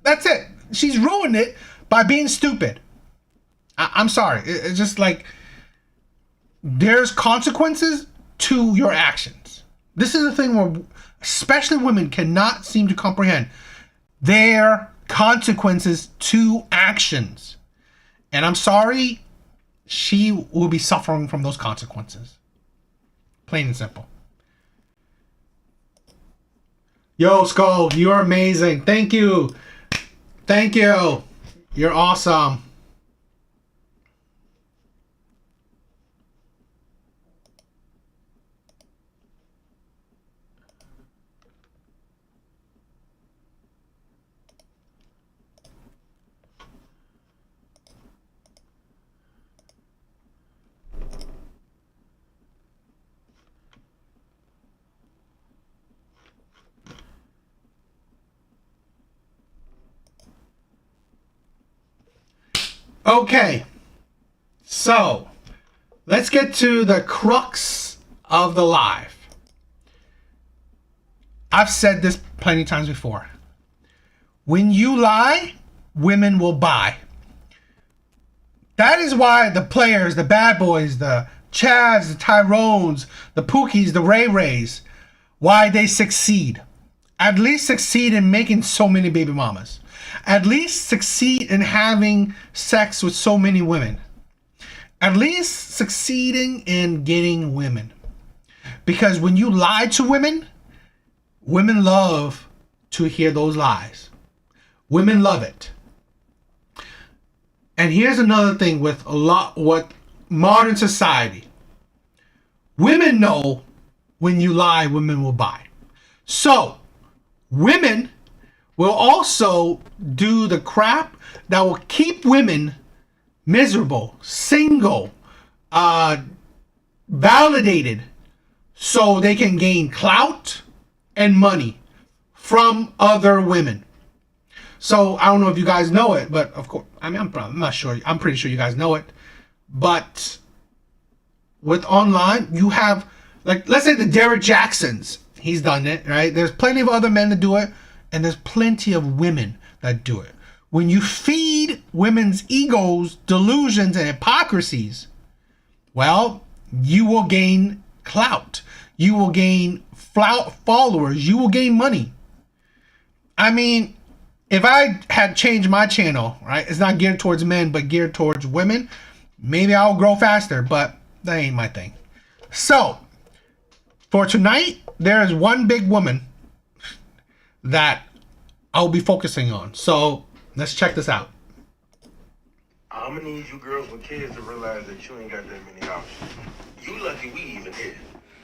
That's it. She's ruined it by being stupid. I'm sorry. It's just like, there's consequences to your actions. This is the thing where especially women cannot seem to comprehend their consequences to actions. And I'm sorry, she will be suffering from those consequences. Plain and simple. Yo, Skull, you're amazing. Thank you. Thank you. You're awesome. Okay. So, let's get to the crux of the live. I've said this plenty of times before. When you lie, women will buy. That is why the players, the bad boys, the Chads, the Tyrones, the Pookies, the Ray Rays, why they succeed. At least succeed in making so many baby mamas. At least succeed in having sex with so many women. At least succeeding in getting women. Because when you lie to women, women love to hear those lies. Women love it. And here's another thing with what modern society. Women know when you lie, women will buy. So, women will also do the crap that will keep women miserable, single, validated, so they can gain clout and money from other women. So I don't know if you guys know it, but of course, I'm not sure. I'm pretty sure you guys know it. But with online, you have, like, let's say the Derek Jacksons. He's done it, right? There's plenty of other men that do it, and there's plenty of women that do it. When you feed women's egos, delusions, and hypocrisies, well, you will gain clout. You will gain followers. You will gain money. I mean, if I had changed my channel, right, it's not geared towards men, but geared towards women, maybe I'll grow faster, but that ain't my thing. So, for tonight, there is one big woman that I'll be focusing on. So, let's check this out. I'm gonna need you girls with kids to realize that you ain't got that many options. You lucky we even here.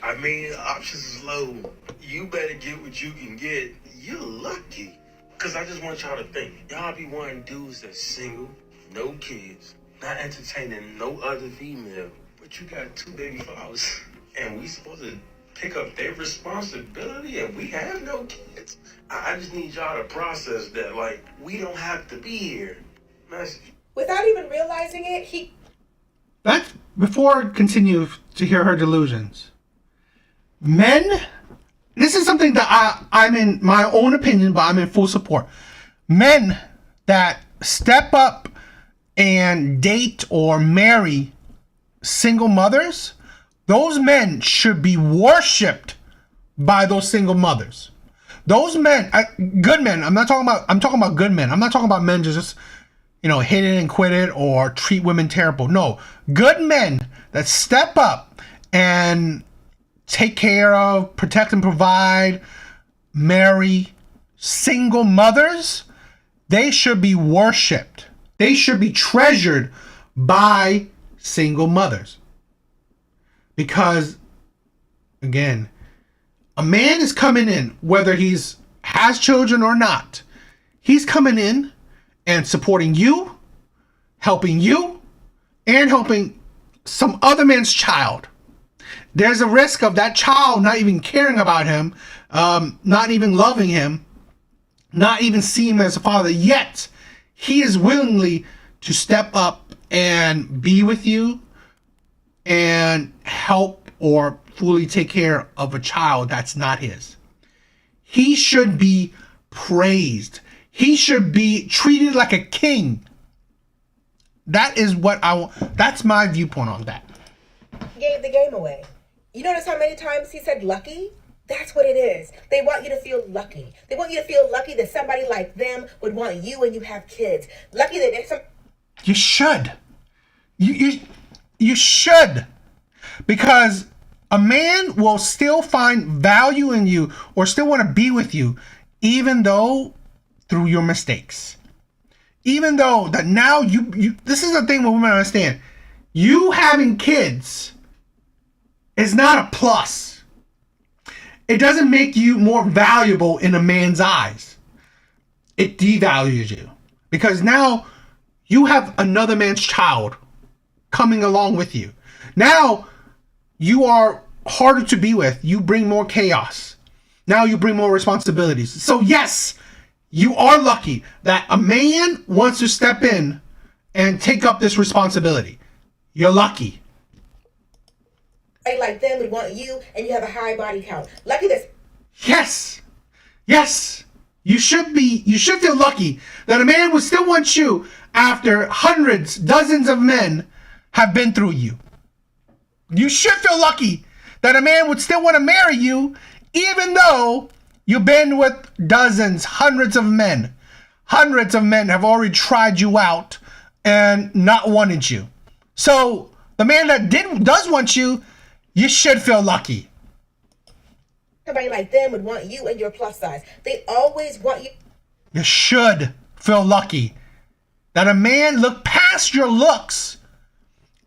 I mean, options is low. You better get what you can get. You're lucky. Cause I just want y'all to think. Y'all be wanting dudes that's single, no kids, not entertaining no other female. But you got 2 baby fathers. And we supposed to pick up their responsibility and we have no kids. I just need y'all to process that, like, we don't have to be here. Message. Without even realizing it, That's before I continue to hear her delusions. Men, this is something that I'm in my own opinion, but I'm in full support. Men that step up and date or marry single mothers, those men should be worshipped by those single mothers. Those men, good men, I'm talking about good men. I'm not talking about men just, hit it and quit it or treat women terrible. No, good men that step up and take care of, protect and provide, marry single mothers, they should be worshipped. They should be treasured by single mothers. Because, again, a man is coming in, whether has children or not, he's coming in and supporting you, helping you, and helping some other man's child. There's a risk of that child not even caring about him, not even loving him, not even seeing him as a father, yet he is willingly to step up and be with you and help or fully take care of a child that's not his. He should be praised. He should be treated like a king. That is what that's my viewpoint on that. gave the game away. You notice how many times he said lucky? That's what it is. They want you to feel lucky. They want you to feel lucky that somebody like them would want you when you have kids. Lucky that there's some... You should. You should. Because a man will still find value in you or still want to be with you, even though through your mistakes. Even though that now you this is the thing what women understand. You having kids is not a plus. It doesn't make you more valuable in a man's eyes. It devalues you. Because now you have another man's child coming along with you. Now you are harder to be with. You bring more chaos. Now you bring more responsibilities. So yes, you are lucky that a man wants to step in and take up this responsibility. You're lucky. Like them would want you, and you have a high body count. Lucky this. Yes. Yes. You should feel lucky that a man would still want you after hundreds, dozens of men have been through you. You should feel lucky that a man would still want to marry you even though you've been with dozens, hundreds of men. Hundreds of men have already tried you out and not wanted you. So the man that does want you, you should feel lucky. Somebody like them would want you and your plus size. They always want you. You should feel lucky that a man looked past your looks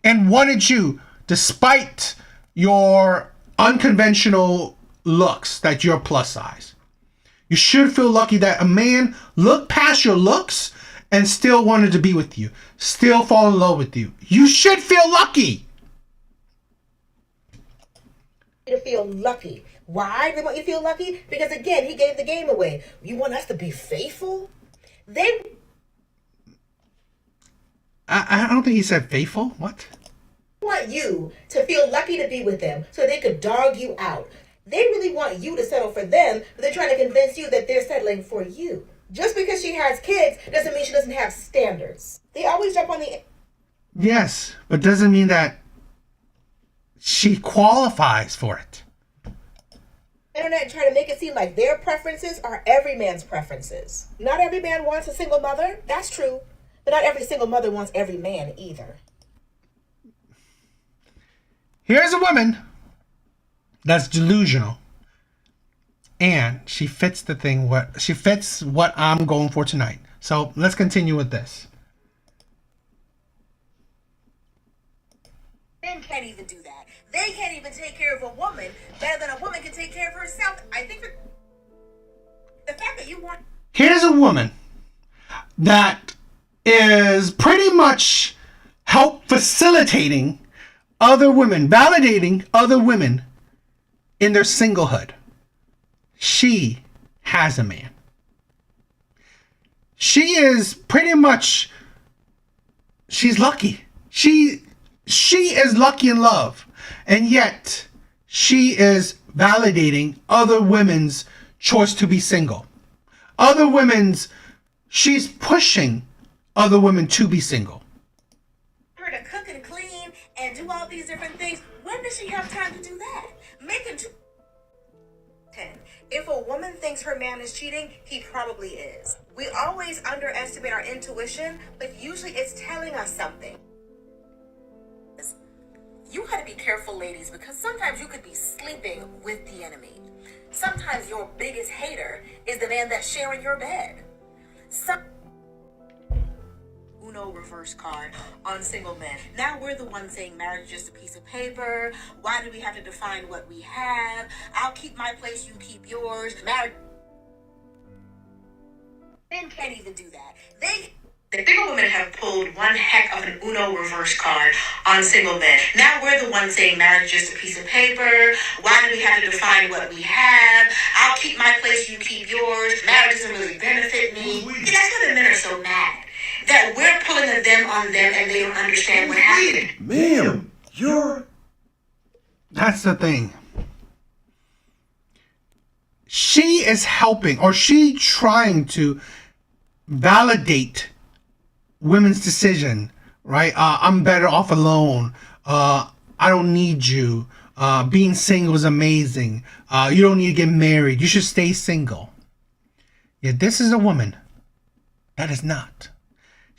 and wanted you despite your unconventional looks, that you're plus size. You should feel lucky that a man looked past your looks and still wanted to be with you, still fall in love with you. You should feel lucky. To feel lucky. Why they want you to feel lucky? Because again, he gave the game away. You want us to be faithful? They I don't think he said faithful. What? want you to feel lucky to be with them so they could dog you out. They really want you to settle for them, but they're trying to convince you that they're settling for you. Just because she has kids doesn't mean she doesn't have standards. They always jump on the... Yes, but doesn't mean that she qualifies for it. internet and try to make it seem like their preferences are every man's preferences. Not every man wants a single mother, that's true. But not every single mother wants every man either. Here's a woman that's delusional. And she fits the thing, she fits what I'm going for tonight. So let's continue with this. Men can't even do that. They can't even take care of a woman better than a woman can take care of herself. I think that the fact that you want... Here's a woman that is pretty much help facilitating other women, validating other women in their singlehood. She has a man. She is pretty much, she's lucky. She is lucky in love. And yet, she is validating other women's choice to be single. She's pushing other women to be single. Her to cook and clean and do all these different things. When does she have time to do that? Making 10. If a woman thinks her man is cheating, he probably is. We always underestimate our intuition, but usually it's telling us something. You gotta be careful, ladies, because sometimes you could be sleeping with the enemy. Sometimes your biggest hater is the man that's sharing your bed. Uno reverse card on single men. Now we're the ones saying marriage is just a piece of paper. Why do we have to define what we have? I'll keep my place, you keep yours. Marriage. Men can't even do that. The single women have pulled one heck of an Uno reverse card on single men. Now we're the ones saying marriage is just a piece of paper. Why do we have to define what we have? I'll keep my place, you keep yours. Marriage doesn't really benefit me. That's why the men are so mad. That we're pulling them on them and they don't understand what happened. Ma'am, That's the thing. She is helping, or she trying to validate women's decision, right? I'm better off alone. I don't need you. Being single is amazing. You don't need to get married. You should stay single. Yet this is a woman that is not.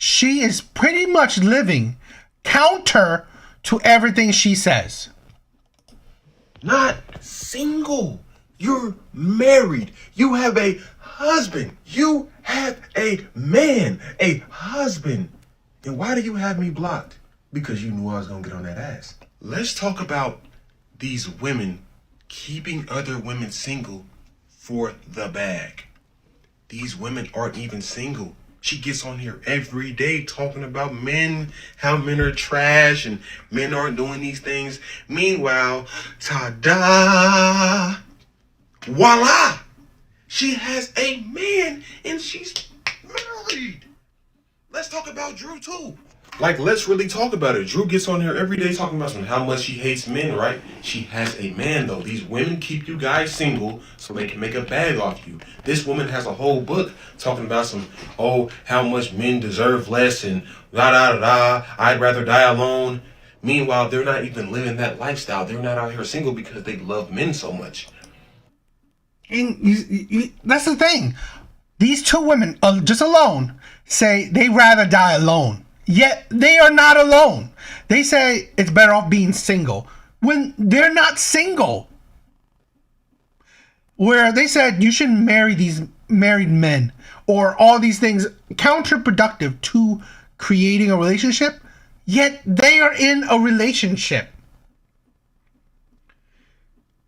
She is pretty much living counter to everything she says. Not single. You're married. You have a husband. You have a man, a husband. And why do you have me blocked? Because you knew I was going to get on that ass. Let's talk about these women keeping other women single for the bag. These women aren't even single. She gets on here every day talking about men, how men are trash and men aren't doing these things. Meanwhile, ta-da, voila, she has a man and she's married. Let's talk about Drew too. Like, let's really talk about it. Drew gets on here every day talking about how much she hates men, right? She has a man, though. These women keep you guys single so they can make a bag off you. This woman has a whole book talking about how much men deserve less and da-da-da-da, I'd rather die alone. Meanwhile, they're not even living that lifestyle. They're not out here single because they love men so much. And that's the thing. These two women, just alone, say they rather die alone. Yet they are not alone. They say it's better off being single when they're not single. Where they said you shouldn't marry these married men or all these things counterproductive to creating a relationship, yet they are in a relationship.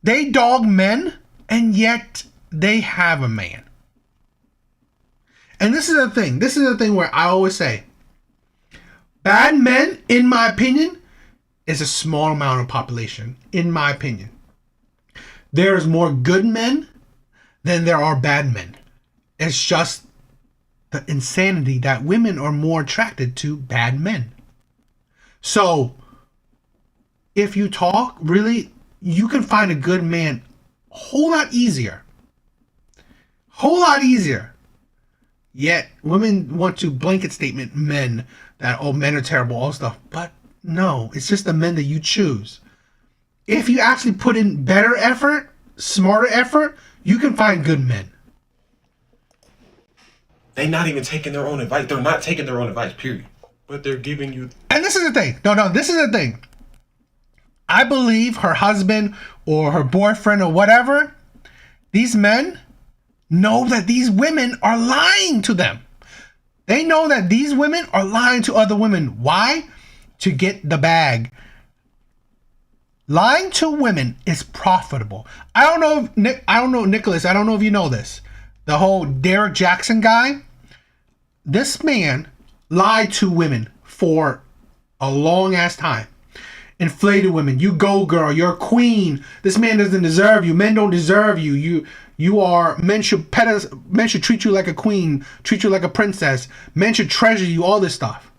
They dog men and yet they have a man. And this is the thing. This is the thing where I always say, bad men, in my opinion, is a small amount of population, in my opinion. There's more good men than there are bad men. It's just the insanity that women are more attracted to bad men. So, if you talk, really, you can find a good man a whole lot easier. Whole lot easier. Yet, women want to blanket statement men that, oh, men are terrible, all stuff. But no, it's just the men that you choose. If you actually put in better effort, smarter effort, you can find good men. They're not even taking their own advice. They're not taking their own advice, period. But they're giving you... And this is the thing. No, this is the thing. I believe her husband or her boyfriend or whatever, these men know that these women are lying to them. They know that these women are lying to other women. Why? To get the bag. Lying to women is profitable. I don't know, Nicholas, I don't know if you know this. The whole Derek Jackson guy. This man lied to women for a long ass time. Inflated women. You go, girl. You're a queen. This man doesn't deserve you. Men don't deserve you. You are, men should treat you like a queen, treat you like a princess. Men should treasure you, all this stuff.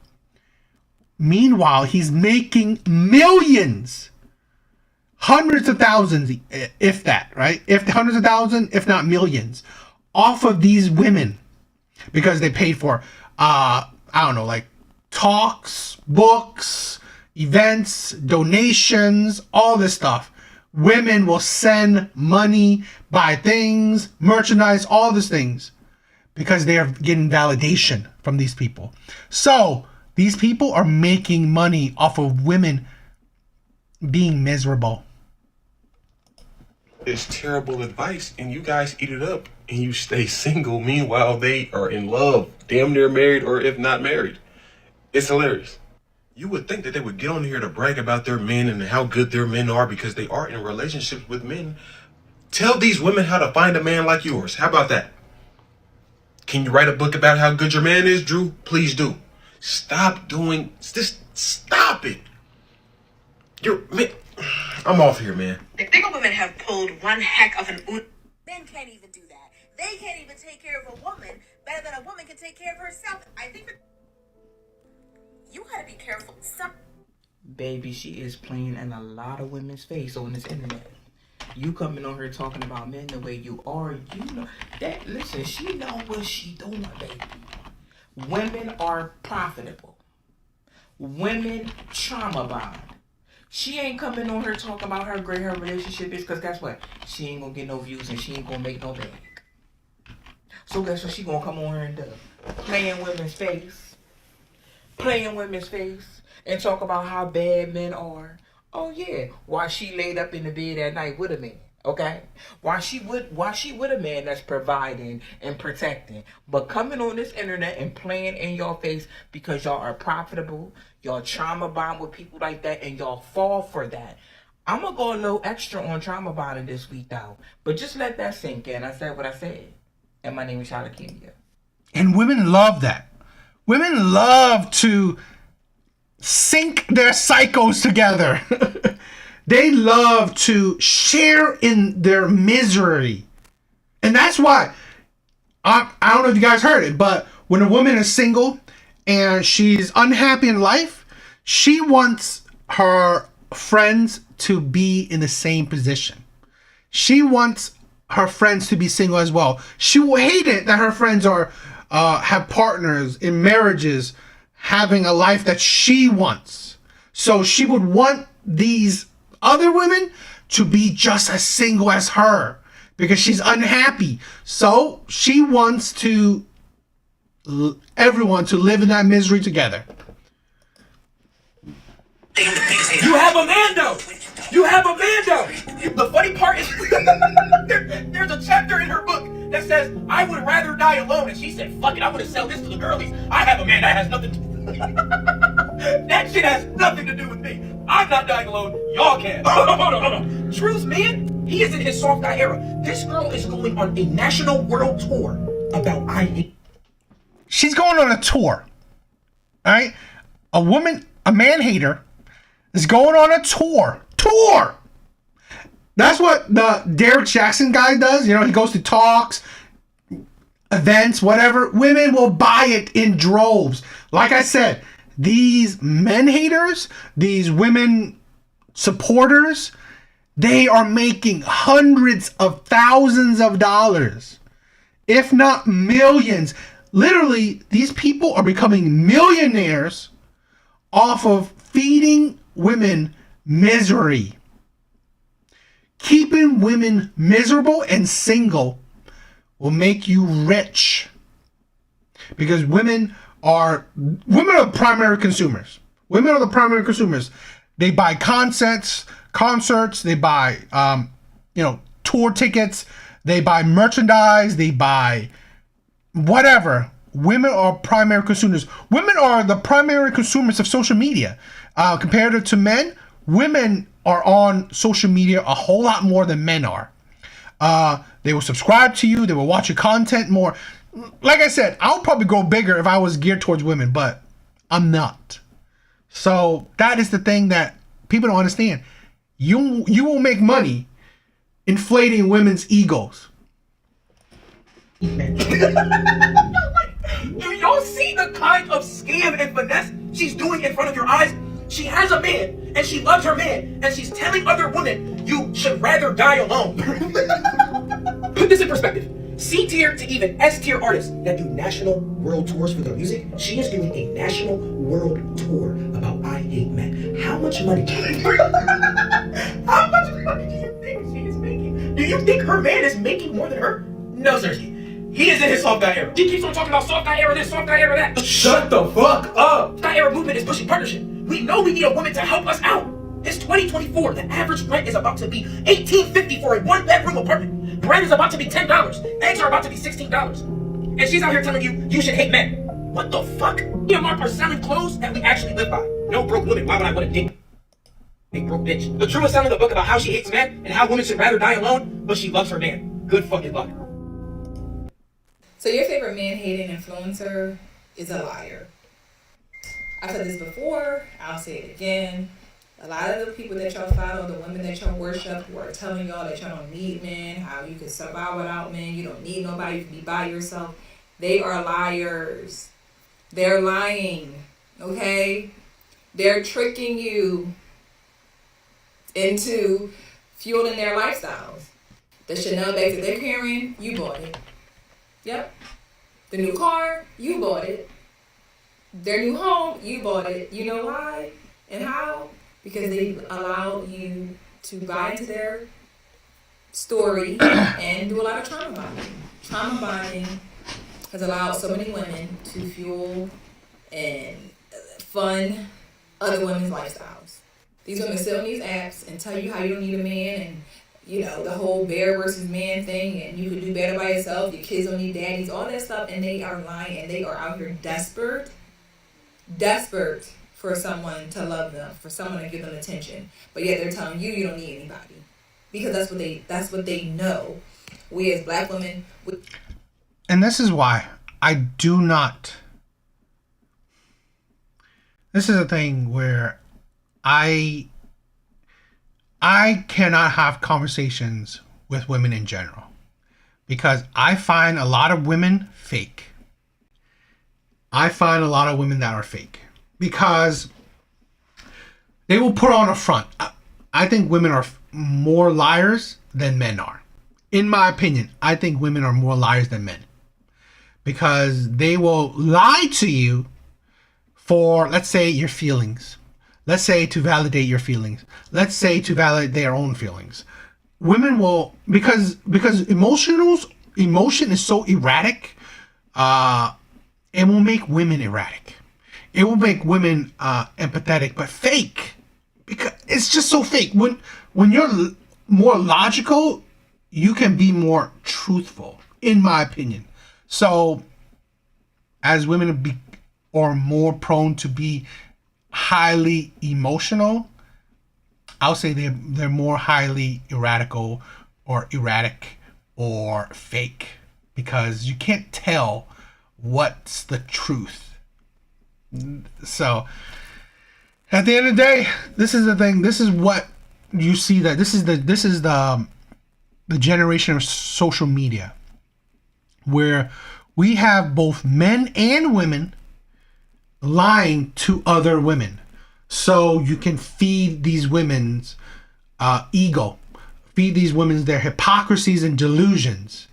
Meanwhile, he's making millions, hundreds of thousands, if that, right? If hundreds of thousands, if not millions, off of these women because they paid for, I don't know, like talks, books, events, donations, all this stuff. Women will send money, buy things, merchandise, all these things because they are getting validation from these people. So these people are making money off of women being miserable. It's terrible advice, and you guys eat it up, and you stay single. Meanwhile, they are in love, damn near married, or if not married. It's hilarious. You would think that they would get on here to brag about their men and how good their men are because they are in relationships with men. Tell these women how to find a man like yours. How about that? Can you write a book about how good your man is, Drew? Please do. Stop doing this. Stop it. I'm off here, man. The bigger women have pulled one heck of an men can't even do that. They can't even take care of a woman better than a woman can take care of herself. I think that you gotta be careful. Baby, she is playing in a lot of women's face on this internet. You coming on her talking about men the way you are, you know that. Listen, she know what she doing, baby. Women are profitable. Women trauma bond. She ain't coming on her talking about how great her relationship is, because guess what? She ain't gonna get no views and she ain't gonna make no bag. So guess what she gonna come on her and do? Playing women's face. Playing women's face and talk about how bad men are. Oh yeah, why she laid up in the bed at night with a man, okay? Why she with a man that's providing and protecting, but coming on this internet and playing in your face because y'all are profitable, y'all trauma bond with people like that, and y'all fall for that. I'm gonna go a little extra on trauma bonding this week though, but just let that sink in. I said what I said, and my name is Shala Kenya. And women love that. Women love to sync their psychos together. They love to share in their misery. And that's why, I don't know if you guys heard it, but when a woman is single and she's unhappy in life, she wants her friends to be in the same position. She wants her friends to be single as well. She will hate it that her friends are have partners in marriages, having a life that she wants. So she would want these other women to be just as single as her because she's unhappy. So she wants to everyone to live in that misery together. You have a man though. You have a man though. The funny part is there's a chapter in her book that says, I would rather die alone. And she said, fuck it, I'm gonna sell this to the girlies. I have a man that has nothing to that shit has nothing to do with me. I'm not dying alone. Y'all can. Hold on. Drew's man, he is in his soft guy era. This girl is going on a national world tour about I hate. She's going on a tour. All right? A man hater is going on a tour. That's what the Derek Jackson guy does. You know, he goes to talks, events, whatever. Women will buy it in droves. Like I said, these men haters, these women supporters, they are making hundreds of thousands of dollars, if not millions. Literally, these people are becoming millionaires off of feeding women misery. Keeping women miserable and single will make you rich. Because women are primary consumers. Women are the primary consumers. They buy concerts, they buy tour tickets, they buy merchandise, they buy whatever. Women are primary consumers. Women are the primary consumers of social media. Compared to men, women are on social media a whole lot more than men are. They will subscribe to you. They will watch your content more. Like I said, I'll probably go bigger if I was geared towards women, but I'm not. So that is the thing that people don't understand. You will make money inflating women's egos. Do y'all see the kind of scam and finesse she's doing in front of your eyes? She has a man, and she loves her man, and she's telling other women, you should rather die alone. Put this in perspective. C tier to even S tier artists that do national world tours for their music, she is doing a national world tour about I Hate Men. How much money? How much money do you think she is making? Do you think her man is making more than her? No, Zersky. He is in his soft guy era. He keeps on talking about soft guy era this, soft guy era that. Shut the fuck up! Guy era movement is pushing partnership. We know we need a woman to help us out. It's 2024. The average rent is about to be $18.50 for a one-bedroom apartment. Bread is about to be $10. Eggs are about to be $16. And she's out here telling you should hate men. What the fuck? Me and Mark are selling clothes that we actually live by. No broke woman. Why would I want to date a broke bitch? The Drew is selling a book about how she hates men and how women should rather die alone, but she loves her man. Good fucking luck. So your favorite man-hating influencer is a liar. I've said this before, I'll say it again. A lot of the people that y'all follow, the women that y'all worship, who are telling y'all that y'all don't need men, how you can survive without men, you don't need nobody, you can be by yourself. They are liars. They're lying, okay? They're tricking you into fueling their lifestyles. The Chanel bags that they're carrying, you bought it. Yep. The new car, you bought it. Their new home, you bought it. You know why and how? Because they allow you to buy into their story and do a lot of trauma bonding. Trauma bonding has allowed so many women to fuel and fund other women's lifestyles. These women sit on these apps and tell you how you don't need a man and the whole bear versus man thing, and you can do better by yourself, your kids don't need daddies, all that stuff, and they are lying, and they are out here desperate for someone to love them, for someone to give them attention. But yet they're telling you don't need anybody. Because that's what they know. We as black women... And this is why I do not... This is a thing where I cannot have conversations with women in general because I find a lot of women fake. I find a lot of women that are fake because they will put on a front. I think women are more liars than men are. In my opinion, I think women are more liars than men because they will lie to you for, let's say, your feelings. Let's say to validate your feelings. Let's say to validate their own feelings. Women will, because emotion is so erratic, it will make women erratic. It will make women empathetic, but fake. Because it's just so fake. When you're more logical, you can be more truthful, in my opinion. So, as women are more prone to be highly emotional, I'll say they're more highly erratic or fake because you can't tell what's the truth. So at the end of the day, this is the thing. This is what you see, that this is the generation of social media where we have both men and women lying to other women. So you can feed these women's ego, feed these women's their hypocrisies and delusions.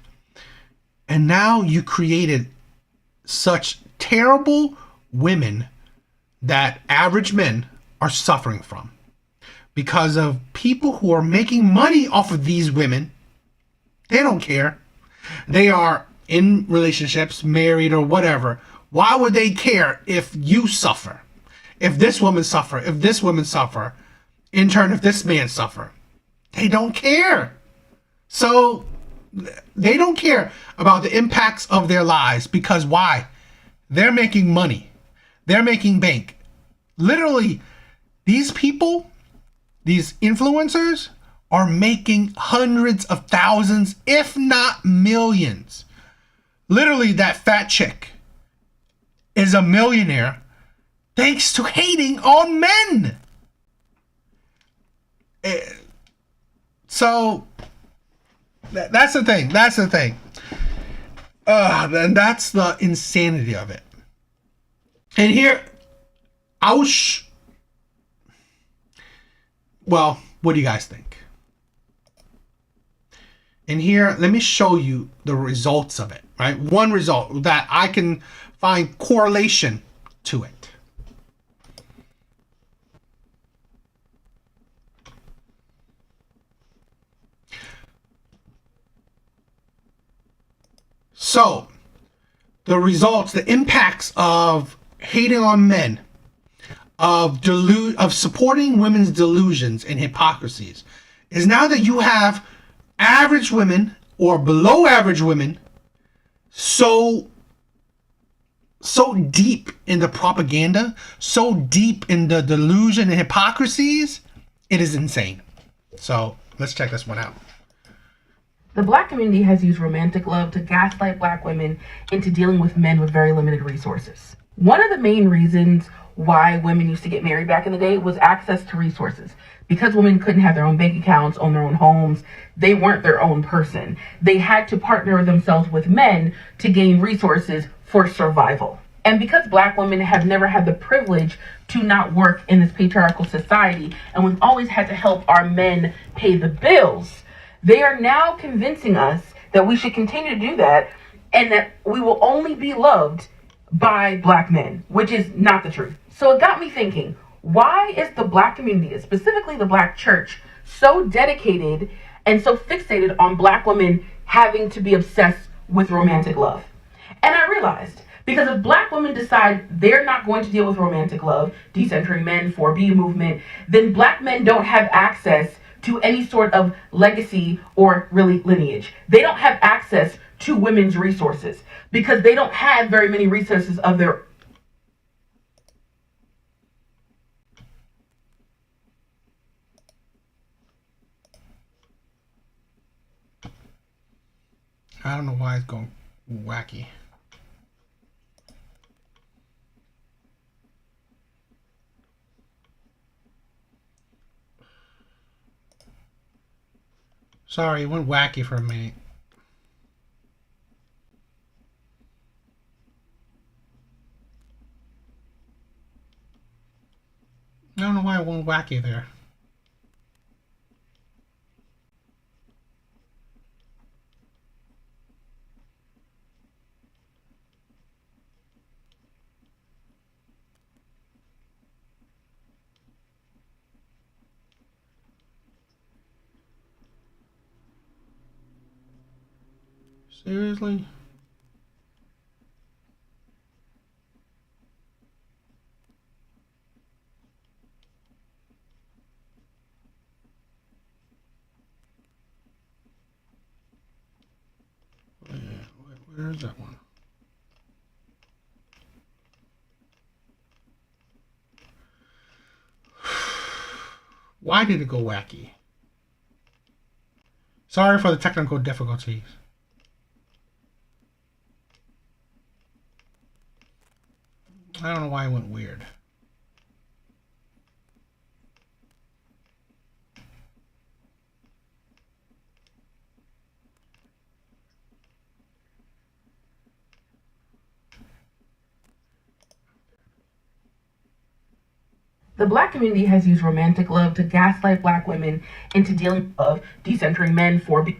And now you created such terrible women that average men are suffering from because of people who are making money off of these women. They don't care. They are in relationships, married or whatever. Why would they care if you suffer? If this woman suffer, if this woman suffer, in turn, if this man suffer, they don't care. So they don't care about the impacts of their lives because why? They're making money. They're making bank. Literally, these people, these influencers are making hundreds of thousands, if not millions. Literally, that fat chick is a millionaire thanks to hating on men. So that's the thing. That's the thing. And that's the insanity of it. And here, well, what do you guys think? And here, let me show you the results of it, right? One result that I can find correlation to it. So, the results, the impacts of hating on men, of supporting women's delusions and hypocrisies, is now that you have average women or below average women so deep in the propaganda, so deep in the delusion and hypocrisies, it is insane. So let's check this one out. The Black community has used romantic love to gaslight Black women into dealing with men with very limited resources. One of the main reasons why women used to get married back in the day was access to resources. Because women couldn't have their own bank accounts, own their own homes, they weren't their own person. They had to partner themselves with men to gain resources for survival. And because Black women have never had the privilege to not work in this patriarchal society, and we've always had to help our men pay the bills, they are now convincing us that we should continue to do that and that we will only be loved by Black men, which is not the truth. So it got me thinking, why is the Black community, specifically the Black church, so dedicated and so fixated on Black women having to be obsessed with romantic love? And I realized, because if Black women decide they're not going to deal with romantic love, decentering men, 4B movement, then Black men don't have access to any sort of legacy or really lineage. They don't have access to women's resources because they don't have very many resources of their. I don't know why it's going wacky. Sorry, it went wacky for a minute. know why I went wacky there. Seriously? Where is that one? Why did it go wacky? Sorry for the technical difficulties. I don't know why it went weird. The Black community has used romantic love to gaslight Black women into dealing of decentering men for be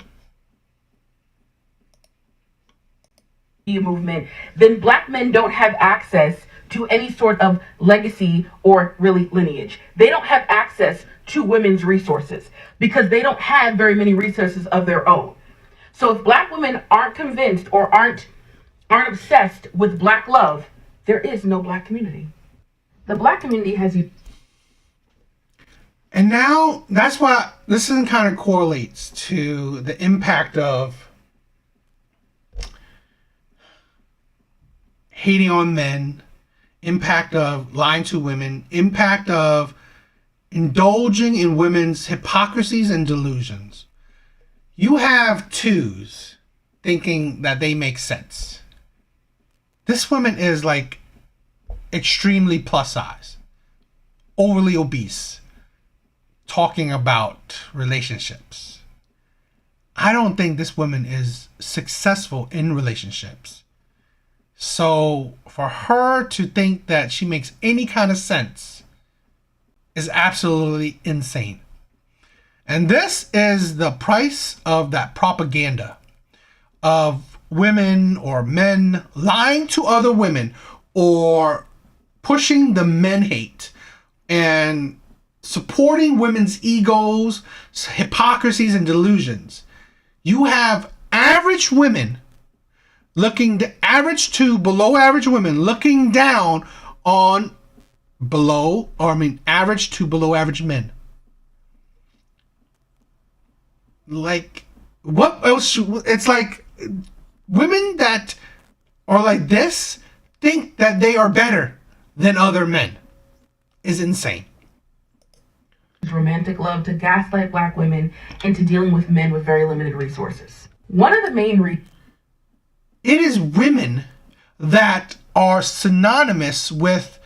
a movement. Then Black men don't have access to any sort of legacy or really lineage. They don't have access to women's resources because they don't have very many resources of their own. So if Black women aren't convinced or aren't obsessed with Black love, there is no Black community. The Black community has used. And now that's why this kind of correlates to the impact of hating on men, impact of lying to women, impact of indulging in women's hypocrisies and delusions. You have twos thinking that they make sense. This woman is like extremely plus size, overly obese, talking about relationships. I don't think this woman is successful in relationships. So for her to think that she makes any kind of sense is absolutely insane. And this is the price of that propaganda of women or men lying to other women or pushing the men hate and supporting women's egos, hypocrisies, and delusions. You have average women average to below average women looking down on average to below average men. Like, what else? It's like women that are like this think that they are better than other men is insane. Romantic love to gaslight Black women into dealing with men with very limited resources. One of the main it is women that are synonymous with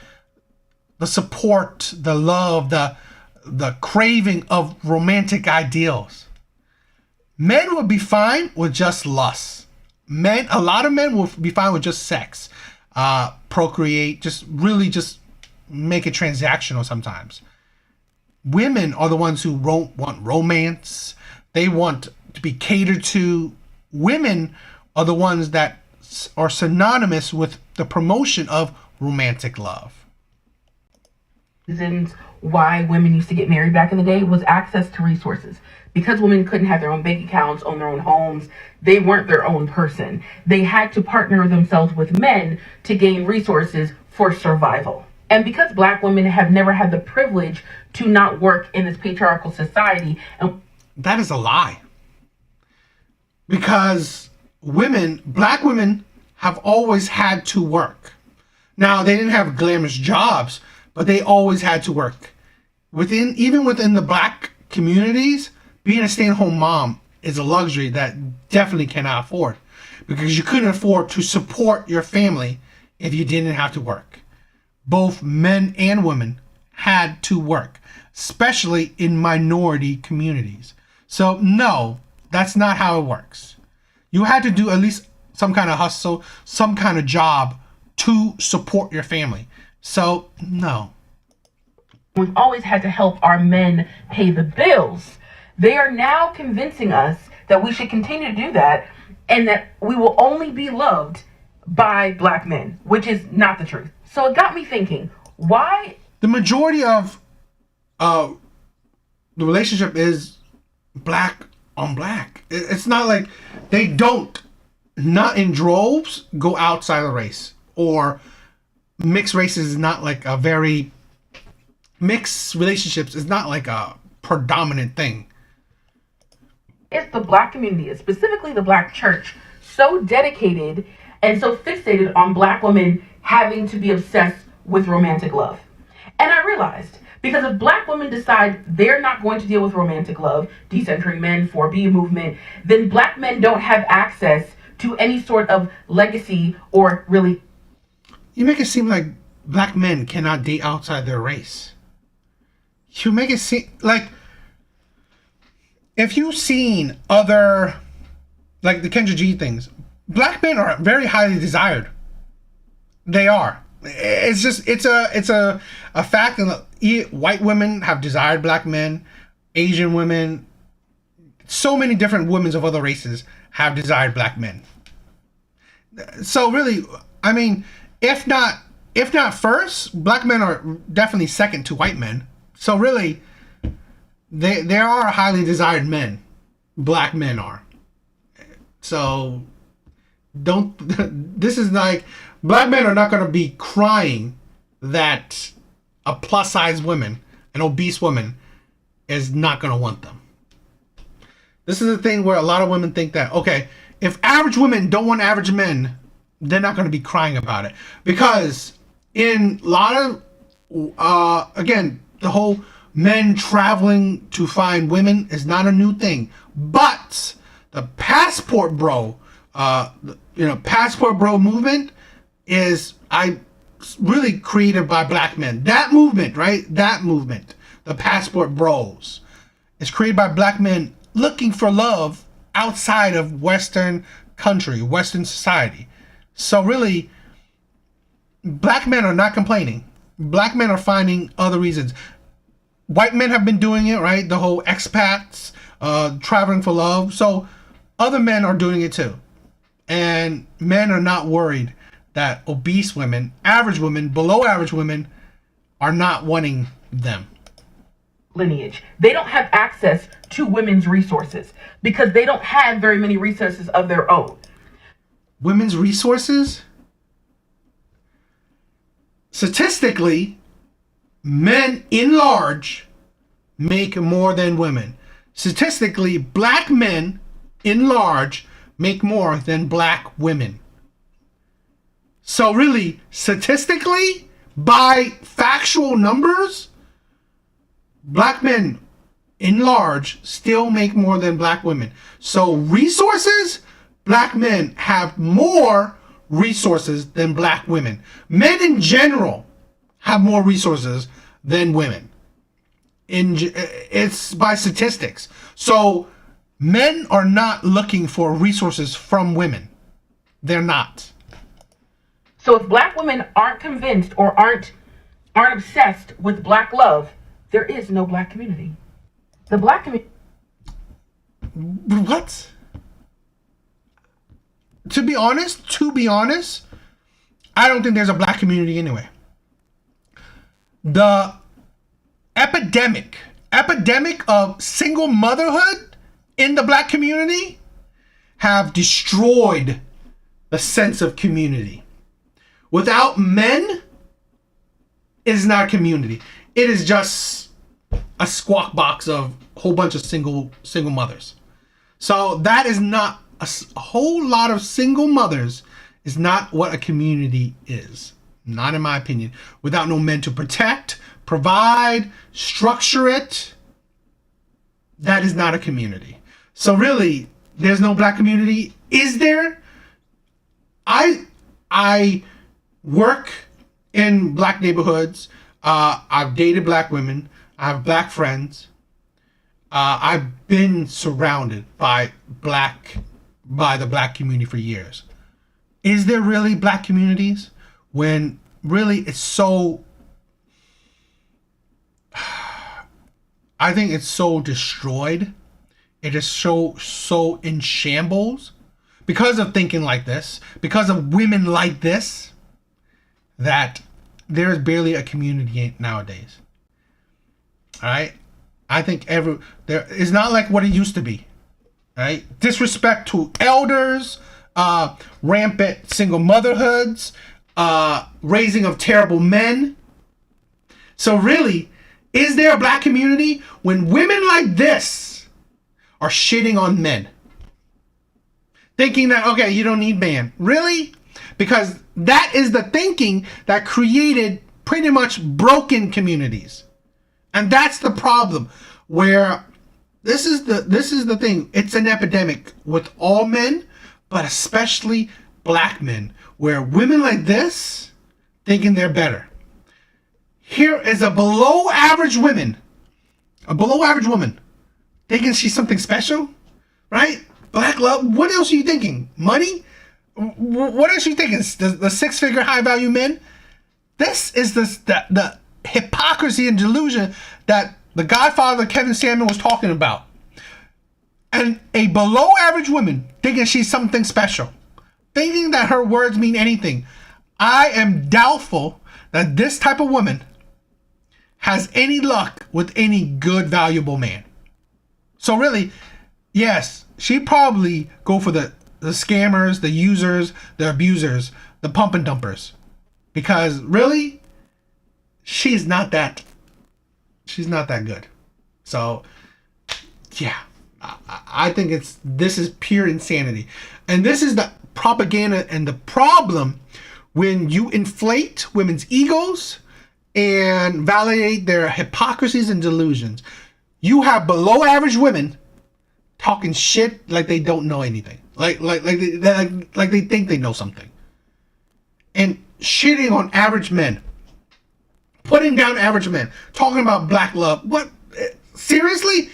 the support, the love, the craving of romantic ideals. Men would be fine with just lust. A lot of men will be fine with just sex, procreate, just make it transactional sometimes. Women are the ones who want romance. They want to be catered to. Women are the ones that are synonymous with the promotion of romantic love. Reasons why women used to get married back in the day was access to resources. Because women couldn't have their own bank accounts, own their own homes, they weren't their own person. They had to partner themselves with men to gain resources for survival. And because Black women have never had the privilege to not work in this patriarchal society. That is a lie. Because Black women have always had to work. Now, they didn't have glamorous jobs, but they always had to work. Even within the Black communities, being a stay-at-home mom is a luxury that definitely cannot afford, because you couldn't afford to support your family if you didn't have to work. Both men and women had to work, especially in minority communities. So no, that's not how it works. You had to do at least some kind of hustle, some kind of job to support your family. So no. we've always had to help our men pay the bills. They are now convincing us that we should continue to do that and that we will only be loved by black men, which is not the truth. So it got me thinking, why? The majority of the relationship is black on black. It's not like they don't, not in droves, go outside the race. Or mixed races is not like a very, mixed relationships is not like a predominant thing. Is the black community, specifically the black church, so dedicated and so fixated on black women having to be obsessed with romantic love? And I realized, because if black women decide they're not going to deal with romantic love, decentering men, 4B movement, then black men don't have access to any sort of legacy or really... You make it seem like black men cannot date outside their race. You make it seem like... If you've seen other, like the Kendra G things, black men are very highly desired. They are. It's just, it's a fact that white women have desired black men, Asian women, so many different women of other races have desired black men. So really, I mean, if not first, black men are definitely second to white men. So really, There are highly desired men. Black men are. So this is like, black men are not going to be crying that a plus size woman, an obese woman, is not going to want them. This is the thing where a lot of women think that, okay, if average women don't want average men, they're not going to be crying about it. Because in a lot of, again, the whole men traveling to find women is not a new thing, but the passport bro, passport bro movement is really created by black men. That movement, right? That movement, the passport bros, is created by black men looking for love outside of Western country, Western society. So really, black men are not complaining. Black men are finding other reasons. White men have been doing it, right? The whole expats, traveling for love. So other men are doing it too. And men are not worried that obese women, average women, below average women are not wanting them. Lineage. They don't have access to women's resources because they don't have very many resources of their own. Women's resources? Statistically, men in large make more than women. Statistically, black men in large make more than black women. So really, statistically, by factual numbers, black men in large still make more than black women. So resources, black men have more resources than black women. Men in general have more resources than women. It's by statistics. So men are not looking for resources from women. They're not. So if black women aren't convinced or aren't obsessed with black love, there is no black community. The black community. What? To be honest, I don't think there's a black community anyway. The epidemic of single motherhood in the black community have destroyed the sense of community. Without men, it is not a community. It is just a squawk box of a whole bunch of single mothers. So that is not a whole lot of single mothers is not what a community is. Not in my opinion. Without no men to protect, provide, structure it, that is not a community. So really, there's no black community. Is there? I work in black neighborhoods. I've dated black women. I have black friends. I've been surrounded by the black community for years. Is there really black communities when really it's so I think it's so destroyed. It is so in shambles because of thinking like this, because of women like this, that there is barely a community nowadays. All right, I think there is not like what it used to be. All right, disrespect to elders, rampant single motherhoods, raising of terrible men. So really, is there a black community when women like this are shitting on men? Thinking that, okay, you don't need man. Really? Because that is the thinking that created pretty much broken communities. And that's the problem, where this is the thing. It's an epidemic with all men, but especially black men, where women like this thinking they're better. Here is a below average woman thinking she's something special, right? Black love. What else are you thinking? Money? What else are you thinking? The 6-figure high value men? This is the hypocrisy and delusion that the Godfather Kevin Samuel was talking about. And a below average woman thinking she's something special, thinking that her words mean anything. I am doubtful that this type of woman has any luck with any good, valuable man. So really, yes, she'd probably go for the scammers, the users, the abusers, the pump and dumpers. Because really, she's not that good. So, yeah, I think this is pure insanity. And this is the propaganda and the problem when you inflate women's egos and validate their hypocrisies and delusions. You have below average women talking shit like they don't know anything. Like they think they know something. And shitting on average men. Putting down average men. Talking about black love. What? Seriously?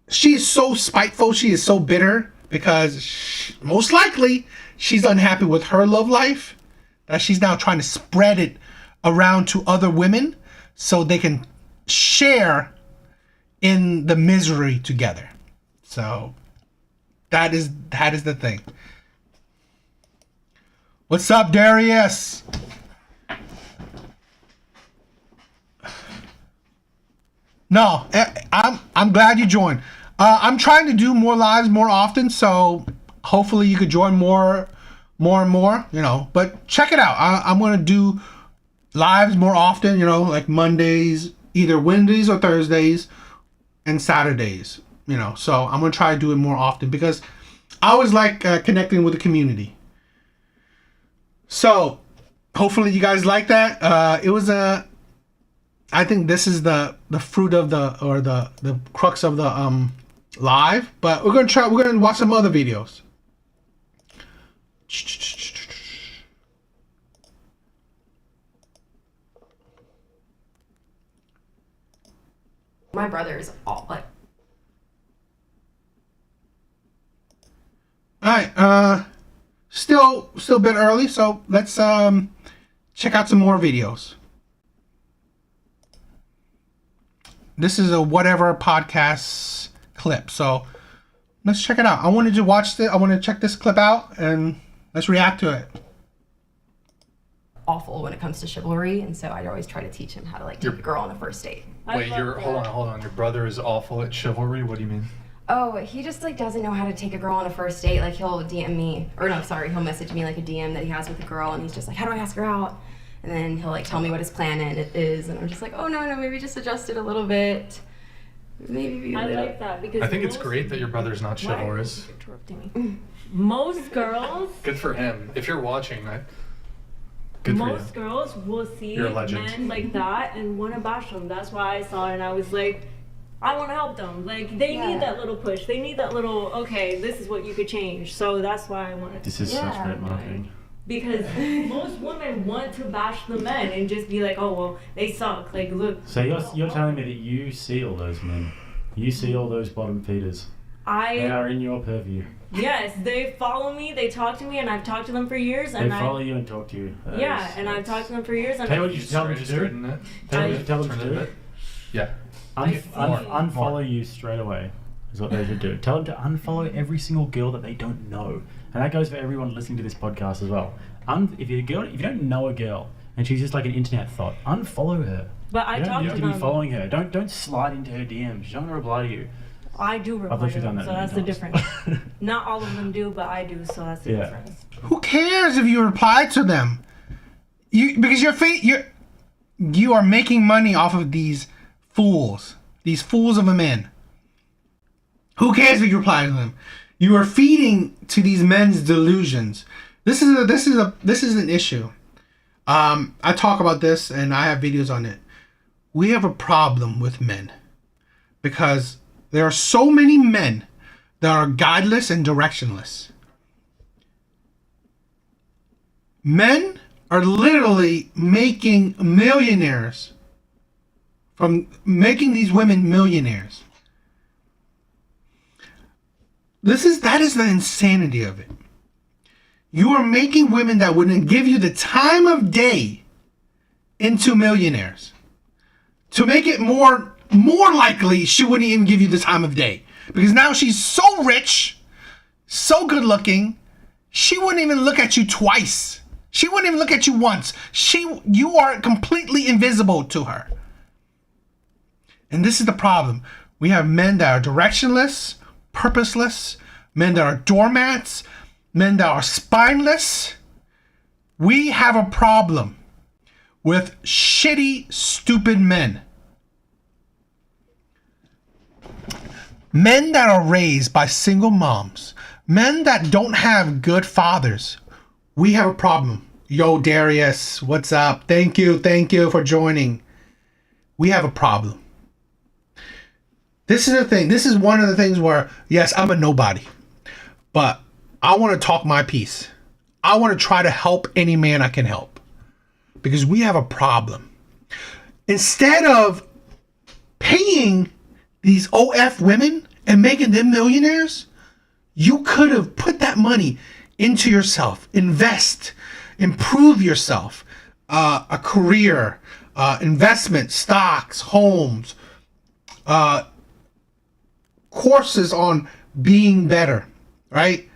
She is so spiteful. She is so bitter because most likely she's unhappy with her love life, that she's now trying to spread it around to other women so they can share in the misery together. So that is the thing. What's up, Darius? No, I'm glad you joined. I'm trying to do more lives more often, so hopefully you could join more and more, but check it out. I'm going to do lives more often, like Mondays, either Wednesdays or Thursdays, and Saturdays, so I'm going to try to do it more often because I always like connecting with the community. So hopefully you guys like that. I think this is the fruit of the crux of the live, but we're going to watch some other videos. My brother's all like. All right, still a bit early, so let's check out some more videos. This is a whatever podcast clip, so let's check it out. I wanted to watch this. I want to check this clip out, and let's react to it. Awful when it comes to chivalry, and so I'd always try to teach him how to take a girl on a first date. Wait, hold on. Your brother is awful at chivalry? What do you mean? Oh, he just doesn't know how to take a girl on a first date. He'll DM me, he'll message me a DM that he has with a girl, and he's just like, how do I ask her out? And then he'll tell me what his plan is, and I'm just like, oh no, maybe just adjust it a little bit. Maybe be I like that because I think it's great that your brother's not chivalrous. Interrupting me. Most girls. Good for him. If you're watching, good for you. Most girls will see You're a legend. men like that and want to bash them. That's why I saw it and I was like, I want to help them. They need that little push. They need that little, okay, this is what you could change. So that's why I wanted to. This is such great marketing. Because most women want to bash the men and just be like, oh, well, they suck. Look. So you're telling me that you see all those men? You see all those bottom feeders? They are in your purview. Yes, they follow me, they talk to me, and I've talked to them for years. They follow you and talk to you. I've talked to them for years. And tell you what you should tell them to do. Tell you what you tell them to do. Yeah. Unfollow you straight away is what they should do. Tell them to unfollow every single girl that they don't know, and that goes for everyone listening to this podcast as well. If you don't know a girl and she's just like an internet thought, unfollow her. But I talked you to have to them. be following her. Don't slide into her DMs. She's not gonna reply to you. I do reply literally to them, done that so many that's the times. difference. Not all of them do, but I do, so that's the difference. Who cares if you reply to them? Because you are making money off of these fools of a men. Who cares if you reply to them? You are feeding to these men's delusions. This is an issue. I talk about this and I have videos on it. We have a problem with men because there are so many men that are guideless and directionless. Men are literally making millionaires from making these women millionaires. That is the insanity of it. You are making women that wouldn't give you the time of day into millionaires. To make it more likely, she wouldn't even give you the time of day. Because now she's so rich, so good looking, she wouldn't even look at you twice. She wouldn't even look at you once. You are completely invisible to her. And this is the problem. We have men that are directionless, purposeless, men that are doormats, men that are spineless. We have a problem with shitty, stupid men. Men that are raised by single moms. Men that don't have good fathers. We have a problem. Yo, Darius, what's up? Thank you for joining. We have a problem. This is the thing. This is one of the things where, yes, I'm a nobody. But I want to talk my piece. I want to try to help any man I can help. Because we have a problem. Instead of paying these OF women and making them millionaires, you could have put that money into yourself. Invest. Improve yourself. A career. Investment. Stocks. Homes. Courses on being better. Right?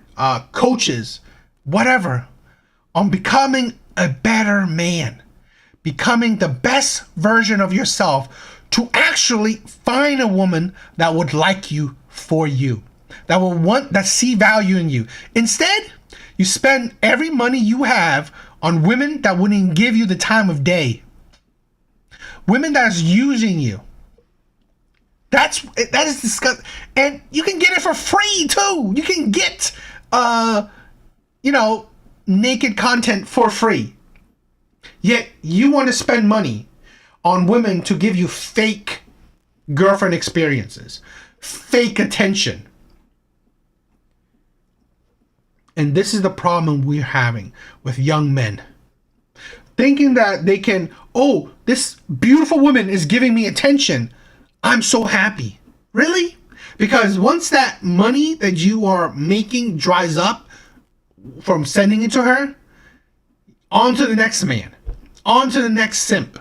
Coaches. Whatever. On becoming a better man. Becoming the best version of yourself to actually find a woman that would like you for you. That will that see value in you. Instead, you spend every money you have on women that wouldn't even give you the time of day. Women that's using you. That is disgusting. And you can get it for free too. You can get naked content for free. Yet you want to spend money on women to give you fake girlfriend experiences, fake attention. And this is the problem we're having with young men. Thinking that they can, oh, this beautiful woman is giving me attention. I'm so happy. Really? Because once that money that you are making dries up from sending it to her, on to the next man. On to the next simp.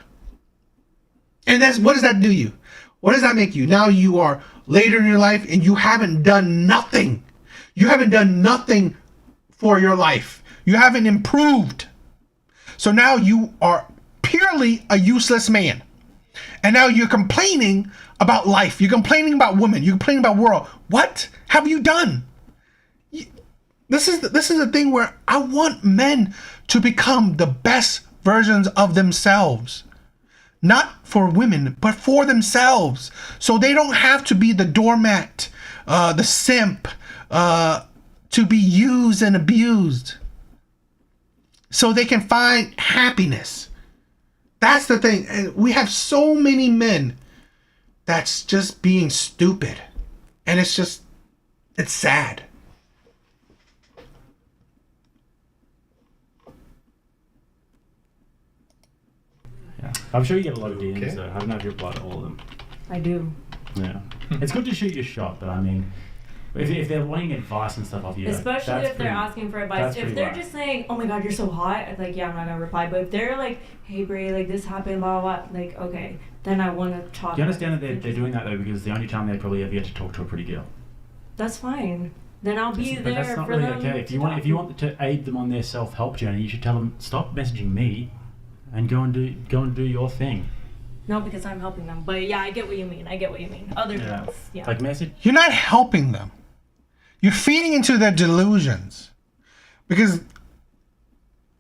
And what does that do you? What does that make you? Now you are later in your life and you haven't done nothing. You haven't done nothing for your life. You haven't improved. So now you are purely a useless man. And now you're complaining about life. You're complaining about women. You're complaining about world. What have you done? This is the thing where I want men to become the best versions of themselves. Not for women, but for themselves. So they don't have to be the doormat, the simp, to be used and abused. So they can find happiness. That's the thing. And we have so many men that's just being stupid. And it's sad. Yeah. I'm sure you get a lot of DMs though. I don't know if you reply to all of them. I do. Yeah. It's good to shoot your shot, but I mean, If they're wanting advice and stuff off you, Especially that's if they're pretty- asking for advice. that's If pretty they're light. just saying, "Oh my God, you're so hot," I'm like, yeah, I'm not gonna reply. But if they're like, "Hey, Bray, like this happened, blah blah," blah, like, okay, then I want to talk. Do you understand that they're doing that though because the only time they probably ever get to talk to a pretty girl. That's fine. Then I'll be But there that's not for really them. okay. If to you want, talk if you want to aid them on their self-help journey, you should tell them stop messaging me, and go and do your thing. No, because I'm helping them. But yeah, I get what you mean. Other girls, yeah. Like message. You're not helping them. You're feeding into their delusions. Because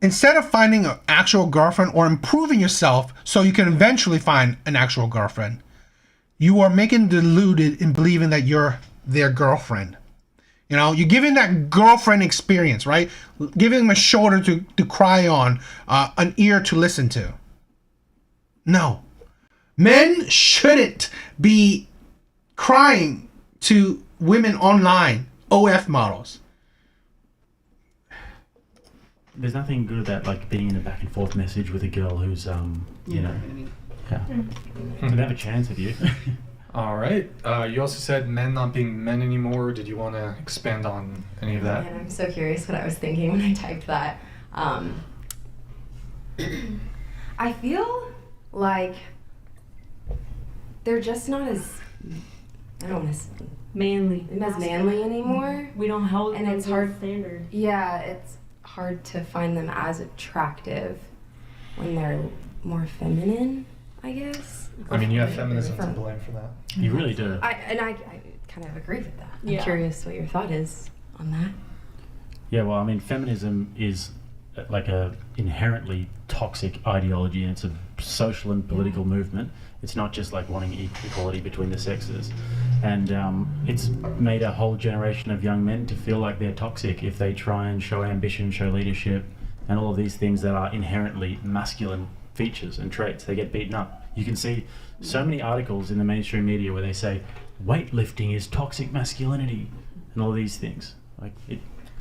instead of finding an actual girlfriend or improving yourself so you can eventually find an actual girlfriend, you are making deluded in believing that you're their girlfriend. You know, you're giving that girlfriend experience, right? Giving them a shoulder to cry on, an ear to listen to. No. Men shouldn't be crying to women online, OF models. There's nothing good about like being in a back and forth message with a girl who's you know, yeah, they have a chance of you. All right. You also said men not being men anymore. Did you want to expand on any of that? And I'm so curious what I was thinking when I typed that. I feel like they're just not as, I don't want to say manly anymore. We don't hold and them it's to a hard. standard. Yeah, it's hard to find them as attractive when they're more feminine, I guess. I mean, you have feminism to blame for that. You really do. I kind of agree with that. Yeah. I'm curious what your thought is on that. Yeah, well, I mean, feminism is like a inherently toxic ideology, and it's a social and political movement. It's not just like wanting equality between the sexes, and it's made a whole generation of young men to feel like they're toxic if they try and show ambition, show leadership, and all of these things that are inherently masculine features and traits. They get beaten up. You can see so many articles in the mainstream media where they say weightlifting is toxic masculinity and all these things. Like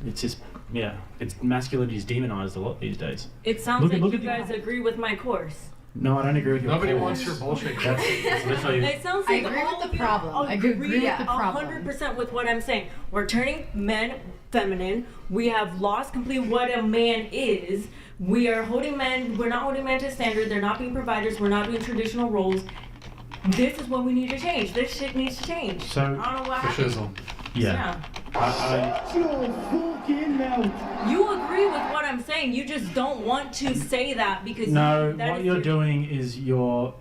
it's just, yeah, it's masculinity is demonized a lot these days. It sounds like you guys agree with my course. No, I don't agree with your Nobody course. wants your bullshit. That's literally. It sounds I like agree all with of the you problem. I agree with the problem. 100% with what I'm saying. We're turning men feminine. We have lost completely what a man is. We are holding men. We're not holding men to standard. They're not being providers. We're not doing traditional roles. This is what we need to change. This shit needs to change. So, I don't know what happened. Yeah. You agree with what I'm saying. You just don't want to say that because No, that what is you're your- doing is you're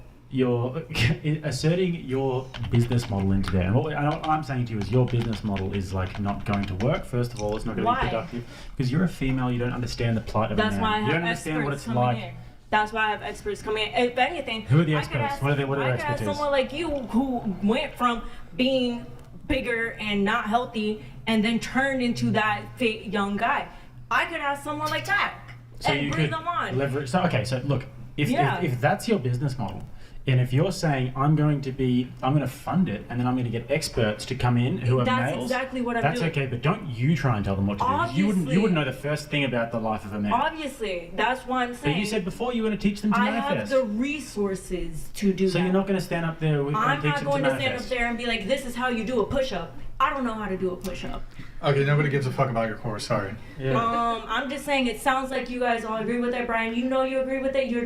asserting your business model into there. And what I'm saying to you is your business model is like not going to work. First of all, it's not going to Why? be productive because you're a female. You don't understand the plight of That's a man. why I You have don't understand what experts it's coming like. in. That's why I have experts coming in. If anything, Who are the I could experts? ask- What are their I could ask expertise? someone like you who went from being bigger and not healthy and then turned into that fit young guy. I could ask someone like that So and you bring could them on. leverage. So okay, so look, Yeah. if that's your business model, and if you're saying I'm going to fund it, and then I'm going to get experts to come in who are That's males, exactly what I'm that's doing. okay. But don't you try and tell them what to do. 'Cause You Obviously. wouldn't know the first thing about the life of a man. Obviously, that's what I'm saying. But you said before you were going to teach them to I have manifest. the resources to do So that. you're not going to stand up there and I'm teach not them going to to stand up manifest. there and be like, this is how you do a push-up. I don't know how to do a push-up. Okay, nobody gives a fuck about your course. Sorry. I'm just saying it sounds like you guys all agree with that, Brian. You know you agree with it. Your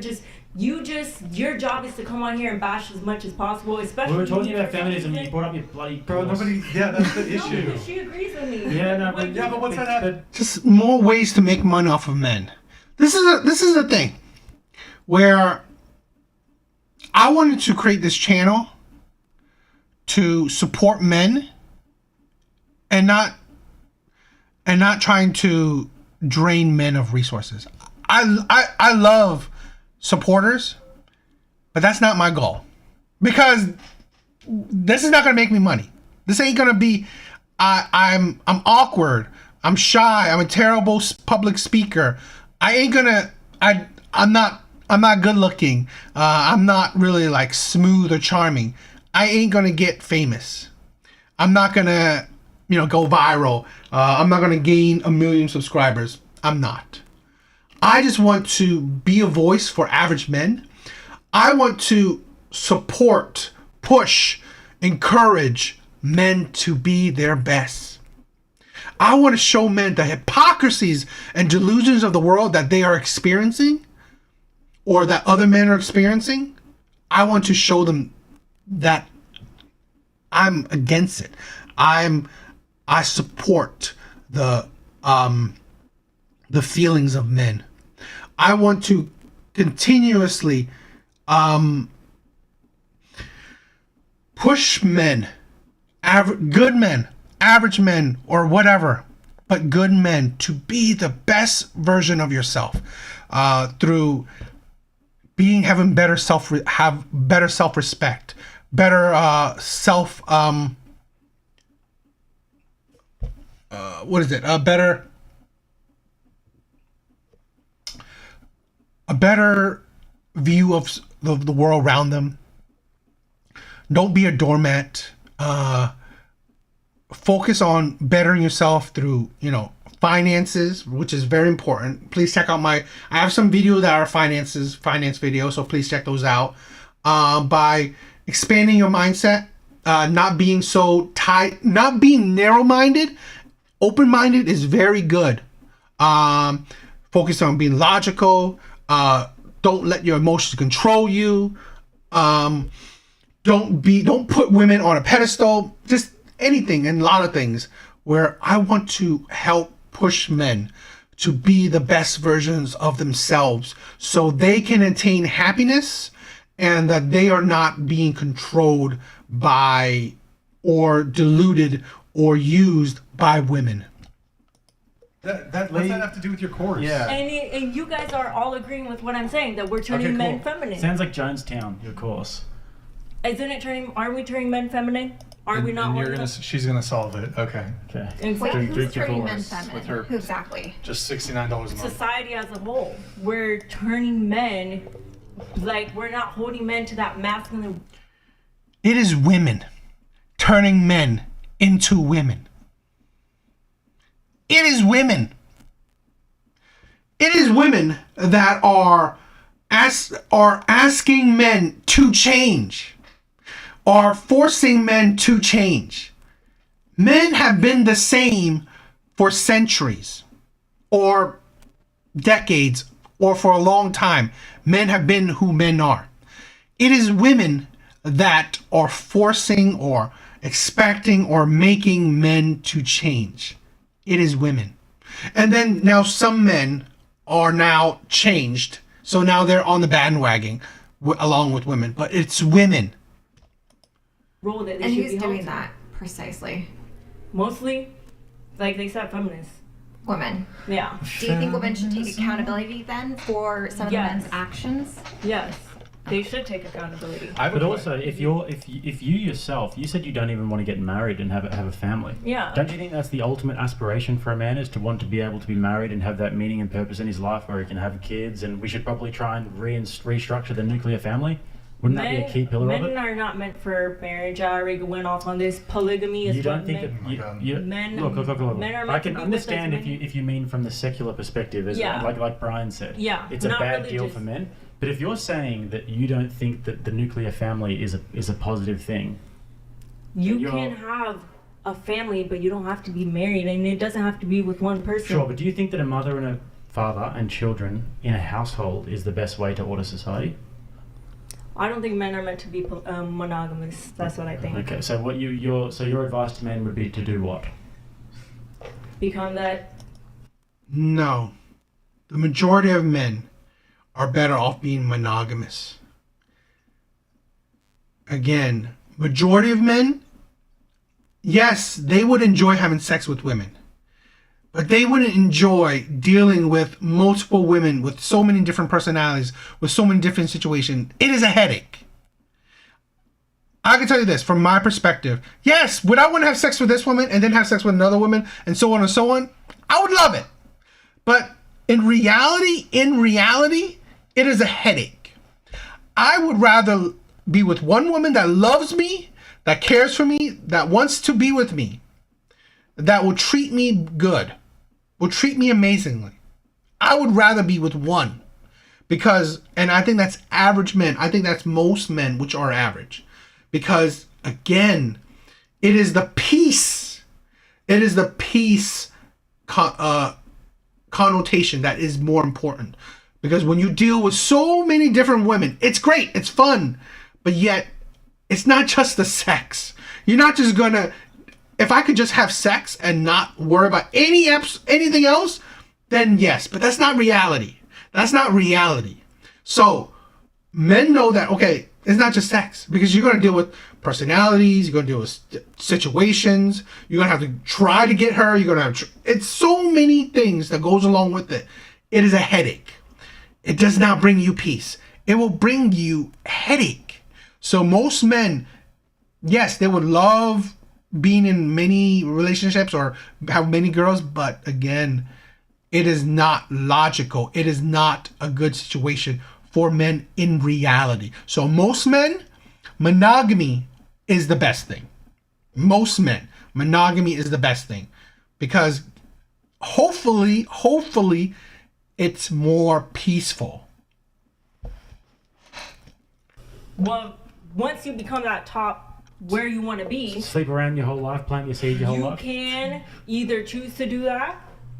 job is to come on here and bash as much as possible, especially. We were talking when about feminism and you brought up your bloody Bro, course. nobody. Yeah, that's the No, issue. because she agrees with me. Yeah, no, but but what's that? Just more ways to make money off of men. This is a thing where I wanted to create this channel to support men and not trying to drain men of resources. I love supporters, but that's not my goal, because this is not going to make me money. This ain't going to be. I'm awkward. I'm shy. I'm a terrible public speaker. I ain't gonna. I'm not good looking. I'm not really like smooth or charming. I ain't gonna get famous. I'm not gonna, go viral. I'm not gonna gain 1 million subscribers. I'm not. I just want to be a voice for average men. I want to support, push, encourage men to be their best. I want to show men the hypocrisies and delusions of the world that they are experiencing or that other men are experiencing. I want to show them that I'm against it. I support the feelings of men. I want to continuously push men, good men, average men, or whatever, but good men, to be the best version of yourself through having better self-respect, better a better view of the world around them. Don't be a doormat. Focus on bettering yourself through, finances, which is very important. Please check out I have some videos that are finance videos, so please check those out. By expanding your mindset, not being so tight, not being narrow-minded, open-minded is very good. Focus on being logical. Don't let your emotions control you. Don't put women on a pedestal. Just anything and a lot of things where I want to help push men to be the best versions of themselves so they can attain happiness and that they are not being controlled by or deluded or used by women. What's that have to do with your course? Yeah. And you guys are all agreeing with what I'm saying, that we're turning men feminine. Sounds like Jonestown, your course. Aren't we turning men feminine? Are we not? She's gonna solve it. Okay. Wait, who's turning men feminine? Who exactly? Just $69 a month. Society as a whole. We're turning men, we're not holding men to that masculine. It is women turning men into women. It is women. It is women that are asking men to change, are forcing men to change. Men have been the same for centuries or decades or for a long time. Men have been who men are. It is women that are forcing or expecting or making men to change. It is women. And then now some men are now changed. So now they're on the bandwagon along with women. But it's women. Role that they and should who's be doing held to. that precisely? Mostly, like they said, feminists. Women. Yeah. Do you think women should take accountability then for some of the men's actions? Yes. They should take accountability. But also, if you yourself, you said you don't even want to get married and have a family. Yeah. Don't you think that's the ultimate aspiration for a man, is to want to be able to be married and have that meaning and purpose in his life where he can have kids? And we should probably try and restructure the nuclear family. Wouldn't that be a key pillar of it? Men are not meant for marriage. I already went off on this. Polygamy is You don't think that men. Look. Men are meant I can to be understand with us if you mean from the secular perspective, as Yeah. like Brian said. Yeah, It's a not bad deal religious. for men. But if you're saying that you don't think that the nuclear family is a positive thing, You can have a family, but you don't have to be married, and it doesn't have to be with one person. sure. But do you think that a mother and a father and children in a household is the best way to order society? I don't think men are meant to be monogamous. That's what I think. Okay, so your advice to men would be to do what? Become that. No. The majority of men are better off being monogamous. Again, majority of men, yes, they would enjoy having sex with women, but they wouldn't enjoy dealing with multiple women with so many different personalities, with so many different situations. It is a headache. I can tell you this from my perspective. Yes, would I want to have sex with this woman and then have sex with another woman and so on and so on? I would love it. But in reality, it is a headache. I would rather be with one woman that loves me, that cares for me, that wants to be with me, that will treat me good, will treat me amazingly. I would rather be with one because, and I think that's average men. I think that's most men which are average because, again, it is the peace It is the peace connotation that is more important. Because when you deal with so many different women, it's great, it's fun, but yet it's not just the sex. You're not just gonna, if I could just have sex and not worry about anything else, then yes, but that's not reality. That's not reality. So men know that, okay, it's not just sex, because you're gonna deal with personalities, you're gonna deal with situations, you're gonna have to try to get her, you're gonna have, it's so many things that goes along with it. It is a headache. It does not bring you peace. It will bring you headache. So most men, yes, they would love being in many relationships or have many girls, but again, it is not logical. It is not a good situation for men in reality. So most men, monogamy is the best thing. Most men, monogamy is the best thing, because hopefully it's more peaceful. Well, once you become that top where you want to be, Sleep around your whole life, plant your seed your whole you life. can either choose to do that,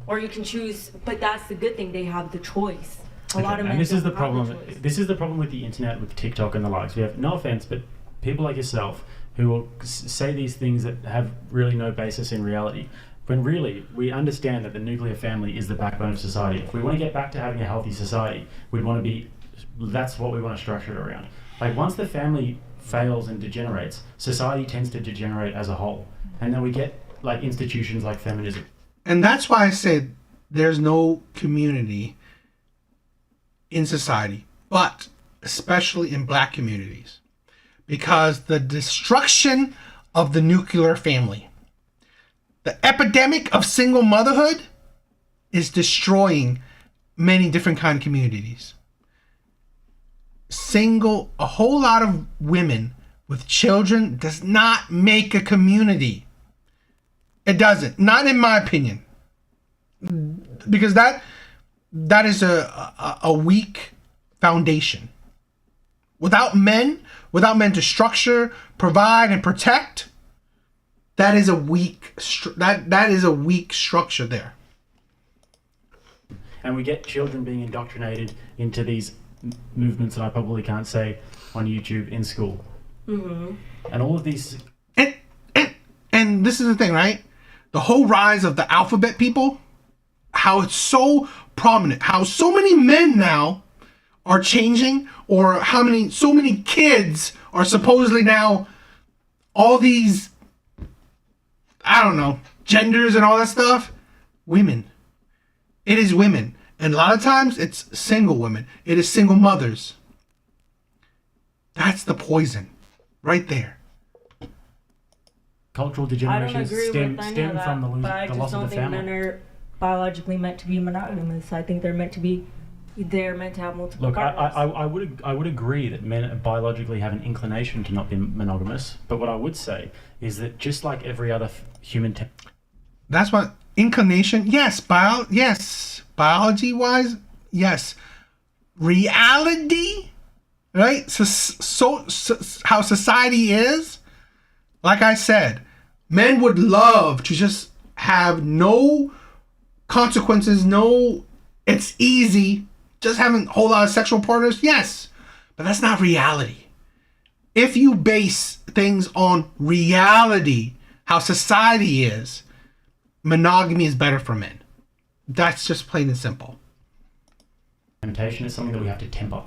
or you can choose. But that's the good thing; they have the choice. A lot of men. And this is the don't have problem. choice. This is the problem with the internet, with TikTok and the likes. We have, no offense, but people like yourself who will say these things that have really no basis in reality. When really, we understand that the nuclear family is the backbone of society. If we want to get back to having a healthy society, we'd want to be, that's what we want to structure it around. Like, once the family fails and degenerates, society tends to degenerate as a whole. And then we get like institutions like feminism. And that's why I said there's no community in society, but especially in black communities, because the destruction of the nuclear family, the epidemic of single motherhood, is destroying many different kind of communities. A whole lot of women with children does not make a community. It doesn't. Not in my opinion. Because that is a weak foundation. Without men to structure, provide, and protect, that is a weak structure there. And we get children being indoctrinated into these movements that I probably can't say on YouTube in school. Mm-hmm. And all of these... And this is the thing, right? The whole rise of the alphabet people, how it's so prominent, how so many men now are changing, or so many kids are supposedly now all these, I don't know, genders and all that stuff. Women. It is women. And a lot of times it's single women. It is single mothers. That's the poison right there. Cultural I degeneration don't agree stem with any of that, from but I the just loss don't of the think family. men are biologically meant to be monogamous. I think they're meant to have multiple Look, partners. I would agree that men biologically have an inclination to not be monogamous, but what I would say is that just like every other human... That's what inclination, yes, biology wise, yes. Reality, right? So how society is, like I said, men would love to just have no consequences, it's easy, just having a whole lot of sexual partners, yes, but that's not reality. If you base things on reality, how society is, monogamy is better for men. That's just plain and simple. Temptation is something that we have to temper.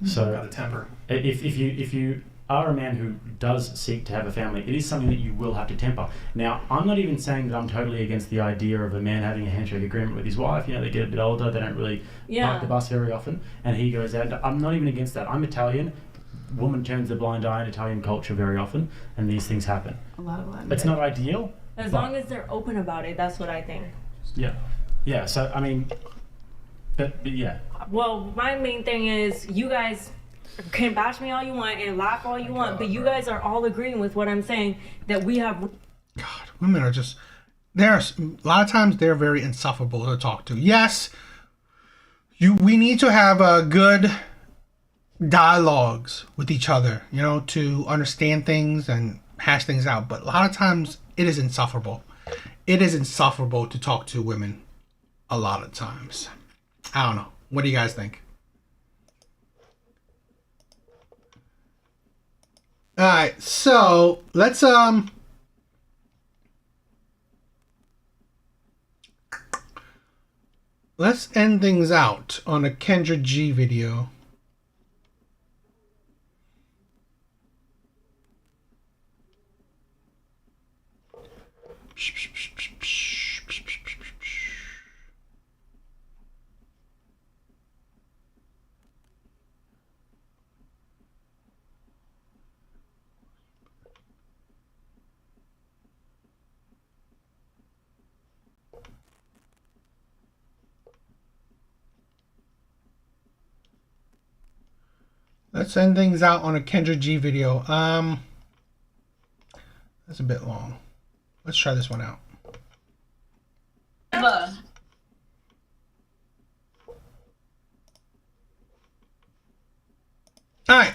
So Gotta temper. If you are a man who does seek to have a family, it is something that you will have to temper. Now, I'm not even saying that I'm totally against the idea of a man having a handshake agreement with his wife. You know, they get a bit older, they don't really park the bus very often, and he goes out. I'm not even against that. I'm Italian. Woman turns a blind eye in Italian culture very often, and these things happen. A lot of women. It's not ideal. As long as they're open about it, that's what I think. Yeah. So I mean, but yeah. Well, my main thing is you guys can bash me all you want and laugh all you want, but you guys are all agreeing with what I'm saying, that we have... Women are just, a lot of times they're very insufferable to talk to. Yes, we need to have good dialogues with each other, to understand things and hash things out. But a lot of times it is insufferable. it is insufferable to talk to women a lot of times. I don't know. What do you guys think? All right, so let's end things out on a Kendra G video. Let's end things out on a Kendra G video. That's a bit long. Let's try this one out. Look. All right,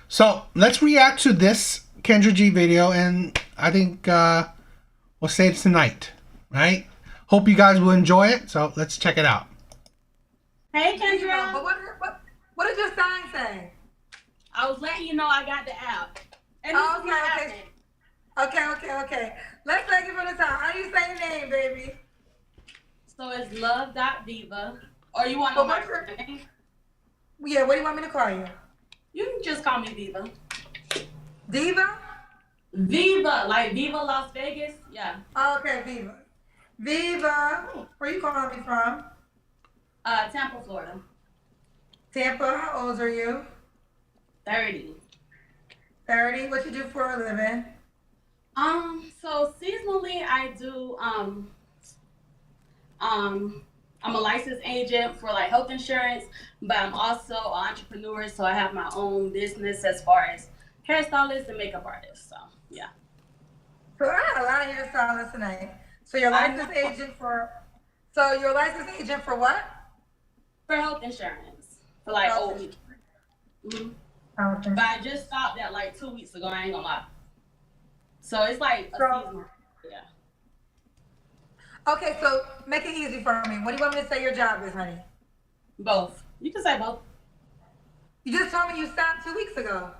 so let's react to this Kendra G video, and I think we'll say it's tonight, right? Hope you guys will enjoy it. So let's check it out. Hey, Kendra. But what did your sign say? I was letting you know I got the app. And this is my app. Okay. Let's take it from the top. How do you say your name, baby? So it's love.diva. Or you want to know my first name? Yeah, what do you want me to call you? You can just call me Diva. Diva? Viva, like Viva Las Vegas. Yeah. Okay, Viva. Viva, where you calling me from? Tampa, Florida. Tampa, how old are you? 30. 30, what you do for a living? So seasonally I do I'm a licensed agent for like health insurance, but I'm also an entrepreneur, so I have my own business as far as hairstylist and makeup artist. So yeah. So I had a lot of hairstylists tonight. So you're a licensed agent for what? For health insurance. For like old people. Okay. But I just stopped that like 2 weeks ago, I ain't gonna lie. So it's like a seasonal. Yeah. Okay, so make it easy for me. What do you want me to say your job is, honey? Both. You can say both. You just told me you stopped 2 weeks ago.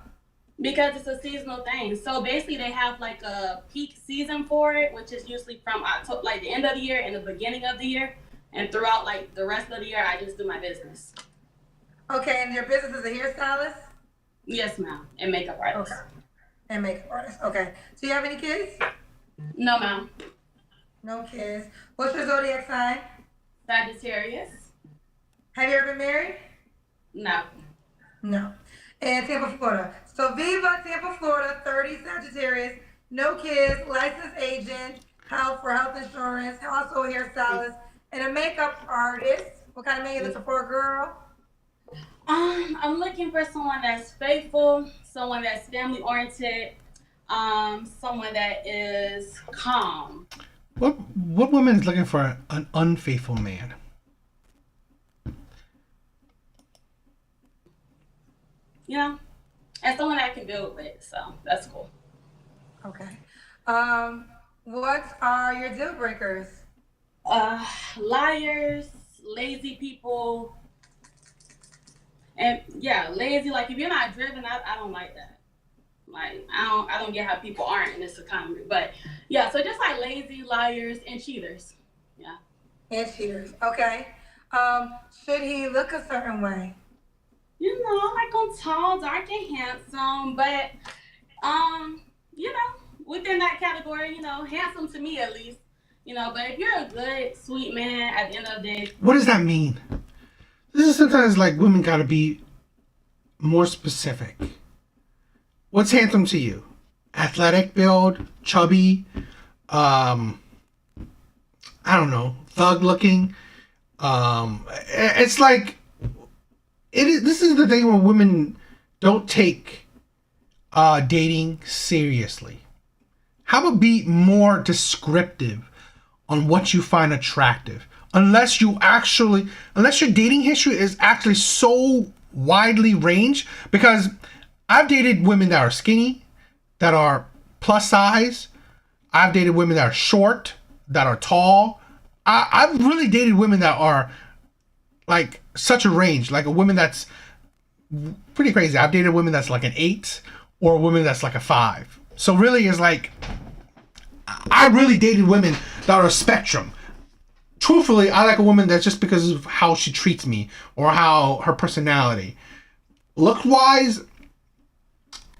Because it's a seasonal thing. So basically they have like a peak season for it, which is usually from October, like the end of the year and the beginning of the year. And throughout like the rest of the year, I just do my business. Okay, and your business is a hairstylist? Yes, ma'am. And makeup artist. Okay. And makeup artist. Okay. Do you have any kids? No, ma'am. No kids. What's your zodiac sign? Sagittarius. Have you ever been married? No. No. And Tampa, Florida. So Viva, Tampa, Florida, 30, Sagittarius, no kids, licensed agent, for health insurance, also a hairstylist, and a makeup artist. What kind of man you looking for, a girl? I'm looking for someone that's faithful, someone that's family oriented, someone that is calm. What woman is looking for an unfaithful man? You know, and someone I can build with, so that's cool. Okay. What are your deal breakers? Liars, lazy people, and yeah, lazy. Like if you're not driven, I don't like that. Like I don't get how people aren't in this economy. But yeah, so just like lazy, liars, and cheaters. Yeah. And cheaters. Okay. Should he look a certain way? You know, I like him tall, dark, and handsome, but you know, within that category, you know, handsome to me at least. You know, but if you're a good, sweet man at the end of the day. What does that mean? This is sometimes like women gotta be more specific. What's handsome to you? Athletic build, chubby, I don't know, thug looking. It's like this is the thing where women don't take dating seriously. How about be more descriptive on what you find attractive? Unless your dating history is actually so widely ranged, because I've dated women that are skinny, that are plus size. I've dated women that are short, that are tall. I've really dated women that are like such a range, like a woman that's pretty crazy. I've dated women that's like an 8 or a woman that's like a 5. So really is like, I really dated women that are a spectrum. Truthfully, I like a woman that's just because of how she treats me or how her personality. Look-wise,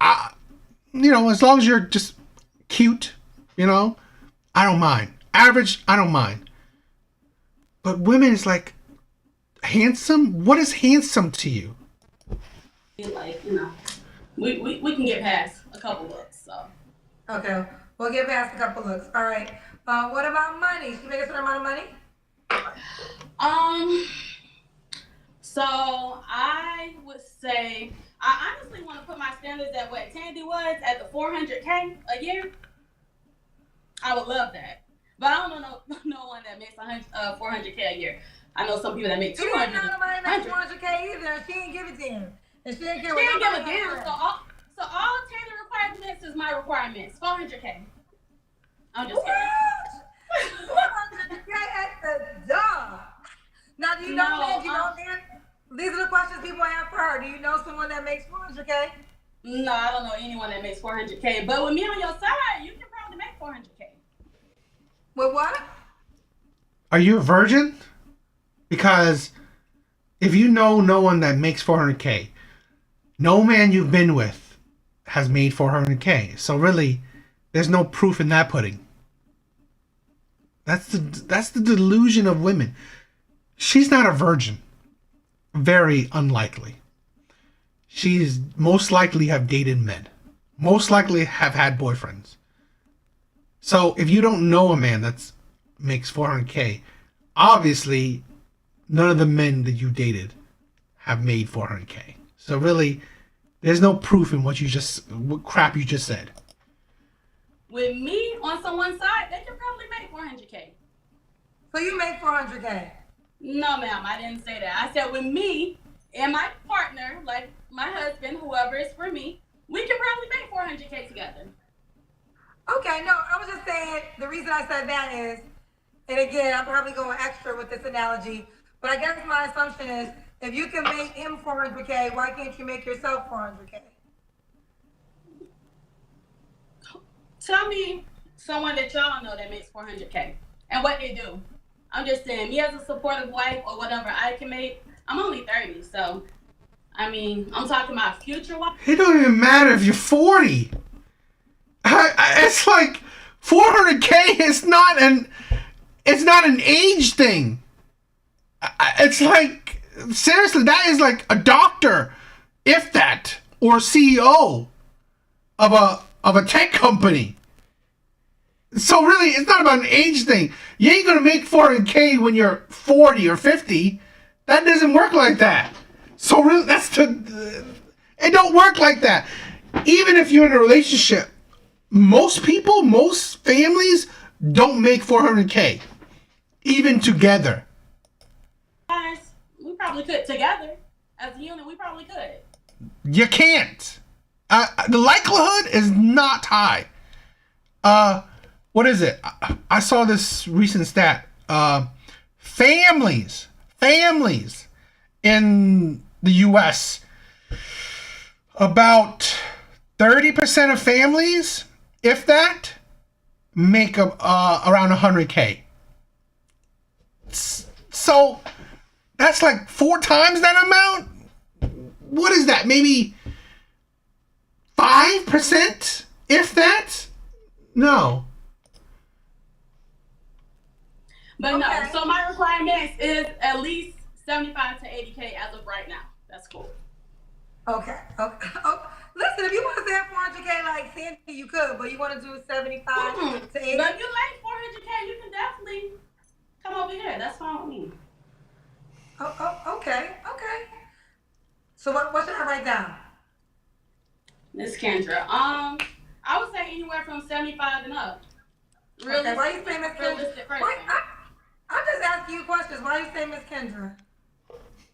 as long as you're just cute, I don't mind. Average, I don't mind. But women is like, handsome? What is handsome to you? Like, we can get past a couple looks, so. Okay, we'll get past a couple looks. All right. What about money? She make a certain amount of money? So I would say, I honestly want to put my standards at what Tandy was at the $400K a year. I would love that. But I don't know no one that makes $400K a year. I know some people that make $200K. She didn't know nobody makes $400K either. She didn't give it to him. And she didn't care what She didn't give a nobody damn. So all Tandy requirements is my requirements. $400K. I'm just kidding. $400K at the door. Now, do you know men? These are the questions people have for her. Do you know someone that makes $400K? No, I don't know anyone that makes $400K. But with me on your side, you can probably make $400K. With what? Are you a virgin? Because if you know no one that makes $400K, no man you've been with has made $400K. So really, there's no proof in that pudding. That's the delusion of women. She's not a virgin. Very unlikely. She's most likely have dated men. Most likely have had boyfriends. So if you don't know a man that makes $400K, obviously none of the men that you dated have made $400K. So really, there's no proof in what crap you just said. With me on someone's side, they can probably make $400K. So you make $400K? No, ma'am, I didn't say that. I said with me and my partner, like my husband, whoever is for me, we can probably make $400K together. Okay, no, I was just saying, the reason I said that is, and again, I'm probably going extra with this analogy, but I guess my assumption is, if you can make him $400K, why can't you make yourself $400K? Tell me someone that y'all know that makes $400K and what they do. I'm just saying, me as a supportive wife or whatever I can make, I'm only 30, so, I'm talking about future wife. It don't even matter if you're 40. It's like $400K is not an age thing. It's like, seriously, that is like a doctor, if that, or CEO of a tech company. So really, it's not about an age thing. You ain't gonna make $400K when you're 40 or 50. That doesn't work like that. So really, it don't work like that. Even if you're in a relationship, most families don't make $400K, even together. Guys, we probably could together. As a unit, we probably could. You can't. The likelihood is not high. What is it? I saw this recent stat. Families in the U.S., about 30% of families, if that, make around $100K. So that's like 4 times that amount. What is that? Maybe 5%, if that? No. But no, so my requirements is at least 75 to 80K as of right now. That's cool. Okay. Oh, listen, if you want to say $400K like Sandy, you could, but you want to do 75 to 80. But if you like $400K, you can definitely come over here. That's fine with me. Okay. So what should I write down? Miss Kendra, I would say anywhere from 75 and up. Okay, why you say Miss Kendra? Realistic person. I'm just asking you questions. Why you say Miss Kendra?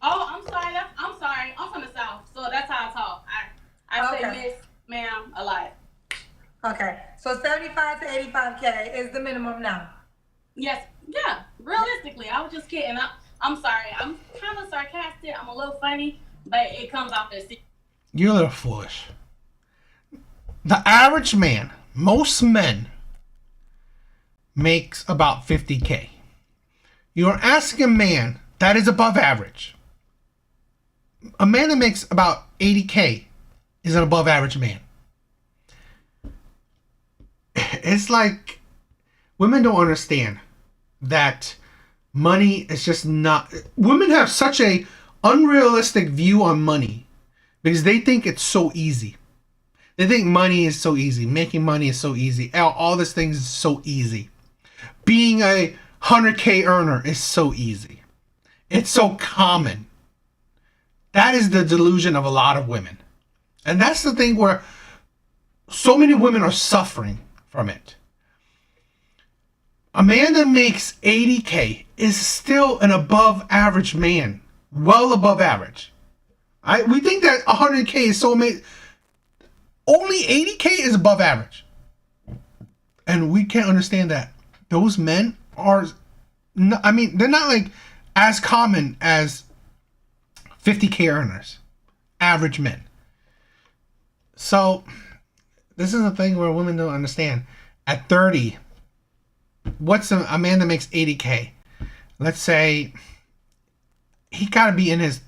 Oh, I'm sorry. I'm from the South, so that's how I talk. I say Miss, ma'am, a lot. Okay, so 75 to 85K is the minimum now. Yes, yeah. Realistically, I was just kidding. I'm sorry. I'm kind of sarcastic. I'm a little funny, but it comes off as serious. You're a little foolish. The average man, most men, makes about 50K. You're asking a man that is above average. A man that makes about 80K is an above average man. It's like women don't understand that money is just not. Women have such a unrealistic view on money because they think it's so easy. They think money is so easy. Making money is so easy. All these things is so easy. Being a 100K earner is so easy. It's so common. That is the delusion of a lot of women. And that's the thing where so many women are suffering from it. A man that makes 80K is still an above average man. Well above average. We think that 100K is so amazing. Only 80K is above average. And we can't understand that. Those men are, they're not like as common as 50K earners. Average men. So, this is a thing where women don't understand. At 30, what's a man that makes 80K? Let's say he got to be in his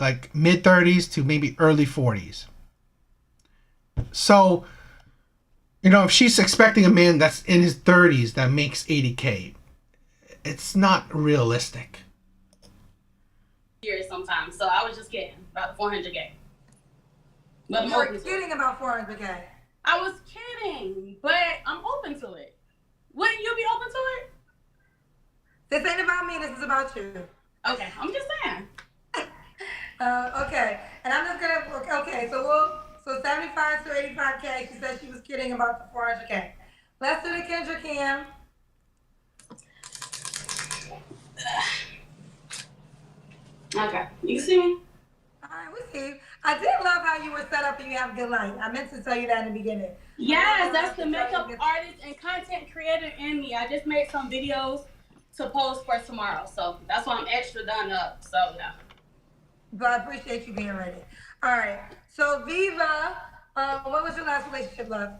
like mid 30s to maybe early 40s. So, if she's expecting a man that's in his 30s that makes 80K, it's not realistic. Years sometimes, so I was just kidding about 400K. But You were kidding about 400K. I was kidding, but I'm open to it. Wouldn't you be open to it? This ain't about me. This is about you. Okay, I'm just saying. Okay, and I'm just gonna. Okay, so 75 to 85K. She said she was kidding about the 400K. Let's do the Kendra Cam. Okay, you can see me. All right, we see. I did love how you were set up and you have good light. I meant to tell you that in the beginning. Yes, that's the makeup artist and content creator in me. I just made some videos to post for tomorrow, so that's why I'm extra done up. So yeah. But I appreciate you being ready. All right. So Viva, what was your last relationship, love?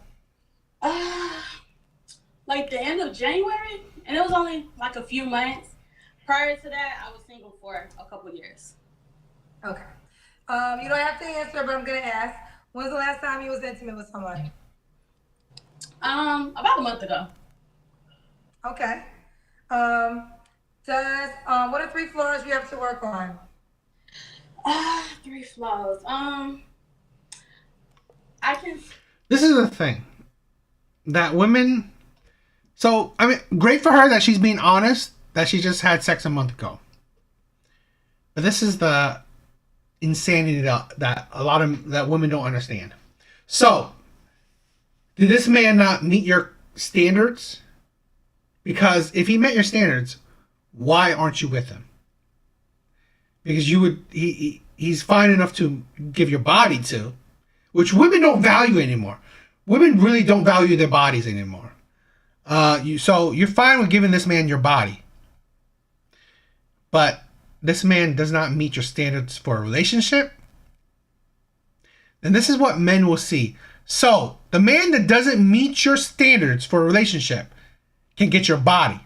Like the end of January, and it was only like a few months. Prior to that, I was single for a couple years. Okay. You don't have to answer, but I'm gonna ask. When's the last time you was intimate with someone? About a month ago. Okay. What are 3 flaws you have to work on? 3 flaws. This is the thing that women. So great for her that she's being honest that she just had sex a month ago. But this is the insanity that a lot of that women don't understand. So, did this man not meet your standards? Because if he met your standards, why aren't you with him? Because he's fine enough to give your body to, which women don't value anymore. Women really don't value their bodies anymore. So you're fine with giving this man your body, but this man does not meet your standards for a relationship, then this is what men will see. So the man that doesn't meet your standards for a relationship can get your body.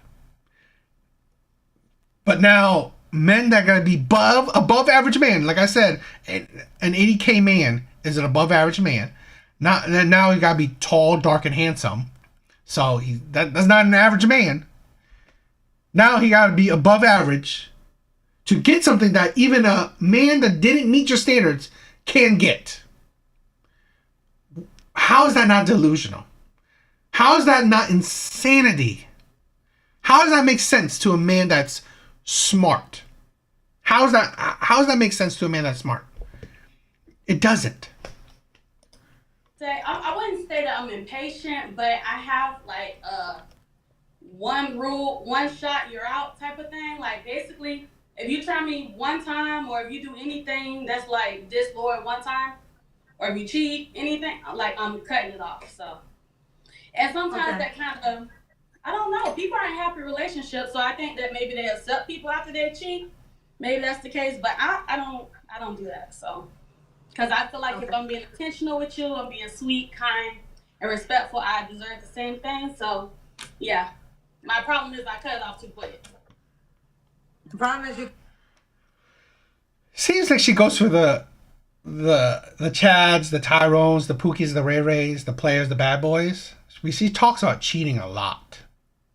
But now men that gotta be above average man, like I said, an 80K man is an above average man. Now he gotta be tall, dark, and handsome. So that's not an average man. Now he gotta be above average to get something that even a man that didn't meet your standards can get. How is that not delusional? How is that not insanity? How does that make sense to a man that's smart? How does that make sense to a man that's smart? It doesn't. I wouldn't say that I'm impatient, but I have like one rule, one shot, you're out type of thing. Like basically, if you try me one time, or if you do anything that's like disloyal one time, or if you cheat, anything, like I'm cutting it off. So, and sometimes that kind of I don't know. People are in happy relationships, so I think that maybe they accept people after they cheat. Maybe that's the case, but I don't do that. So, because I feel like if I'm being intentional with you, I'm being sweet, kind, and respectful, I deserve the same thing. So, yeah. My problem is I cut it off too quick. The problem is you. Seems like she goes for the Chads, the Tyrones, the Pookies, the Ray Rays, the players, the bad boys. She talks about cheating a lot,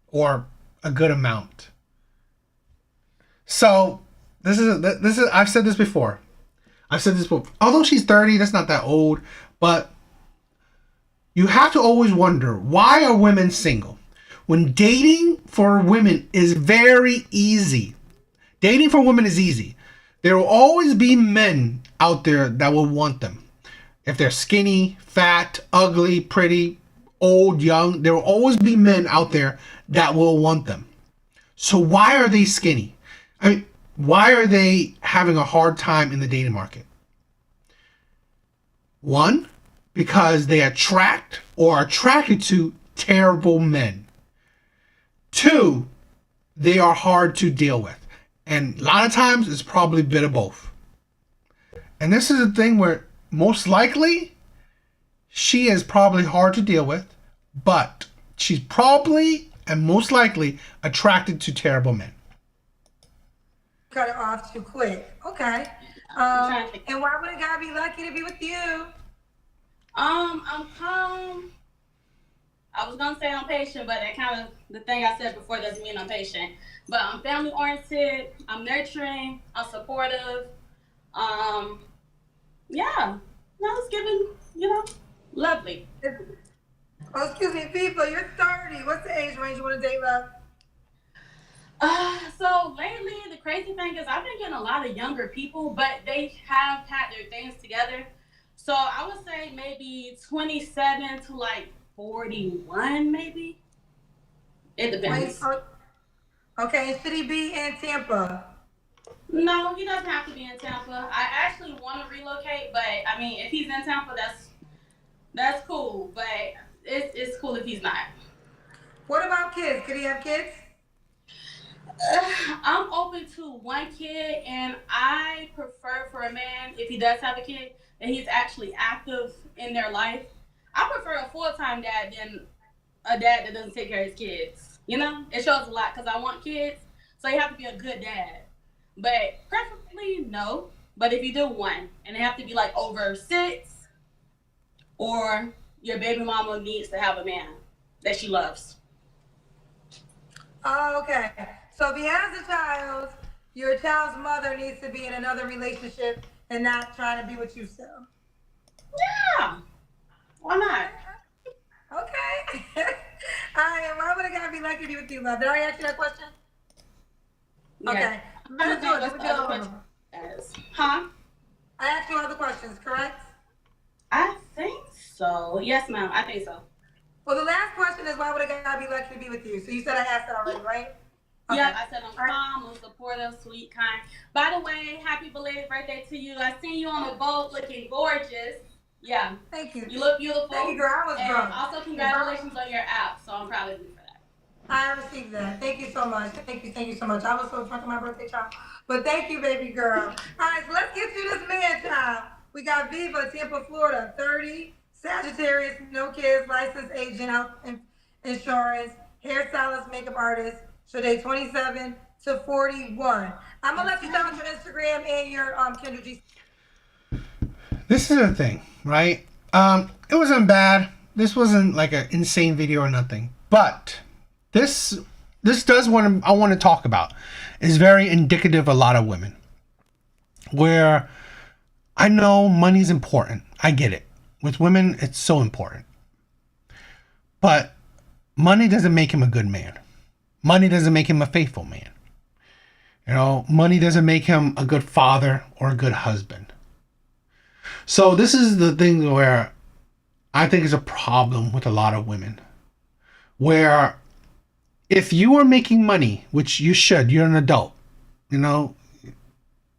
or a good amount. So this is I've said this before. Although she's 30, that's not that old, but you have to always wonder, why are women single? When dating for women is very easy. Dating for women is easy. There will always be men out there that will want them. If they're skinny, fat, ugly, pretty, old, young, there will always be men out there that will want them. So why are they skinny? I mean, why are they having a hard time in the dating market? One, because they attract or are attracted to terrible men. Two, they are hard to deal with. And a lot of times it's probably a bit of both. And this is a thing where most likely she is probably hard to deal with, but she's probably and most likely attracted to terrible men. Cut it off too quick. Okay. And why would a guy be lucky to be with you? I'm calm. I was gonna say I'm patient, but that kind of the thing I said before doesn't mean I'm patient. But I'm family oriented. I'm nurturing. I'm supportive. Yeah. No, it's giving. Lovely. Oh, excuse me, FIFA. You're 30. What's the age range you want to date, love? So lately, the crazy thing is I've been getting a lot of younger people, but they have had their things together. So I would say maybe 27 to like 41, maybe. It depends. Okay, should he be in Tampa? No, he doesn't have to be in Tampa. I actually want to relocate, but I mean, if he's in Tampa, that's cool. But it's cool if he's not. What about kids? Could he have kids? I'm open to one kid, and I prefer for a man, if he does have a kid, that he's actually active in their life. I prefer a full-time dad than a dad that doesn't take care of his kids. It shows a lot because I want kids, so you have to be a good dad. But preferably no. But if you do one, and they have to be like over 6, or your baby mama needs to have a man that she loves. Oh, okay. So if he has a child, your child's mother needs to be in another relationship and not trying to be with you still. Yeah. Why not? Okay. All right. And why would a guy be lucky to be with you, love? Did I ask you that question? Yeah. Okay. Let's do it. Let's do it. Huh? I asked you all the questions, correct? I think so. Yes, ma'am. I think so. Well, the last question is why would a guy be lucky to be with you? So you said I asked that already, right? Okay. Yeah, I said I'm calm, I'm supportive, sweet, kind. By the way, happy belated birthday to you. I seen you on the boat looking gorgeous. Yeah. Thank you. You look beautiful. Thank you, girl. I was drunk. Also, congratulations on your app. So I'm proud of you for that. I received that. Thank you so much. Thank you so much. I was so drunk on my birthday, child. But thank you, baby girl. All right, so let's get to this man, child. We got Viva, Tampa, Florida, 30, Sagittarius, no kids, licensed agent, health insurance, hairstylist, makeup artist. So they 27 to 41. I'm gonna let you down your Instagram and your Kendra G. This is the thing, right? It wasn't bad. This wasn't like an insane video or nothing. But this does I want to talk about. Is very indicative of a lot of women. Where I know money's important. I get it. With women, it's so important. But money doesn't make him a good man. Money doesn't make him a faithful man. Money doesn't make him a good father or a good husband. So this is the thing where I think is a problem with a lot of women. Where if you are making money, which you should, you're an adult,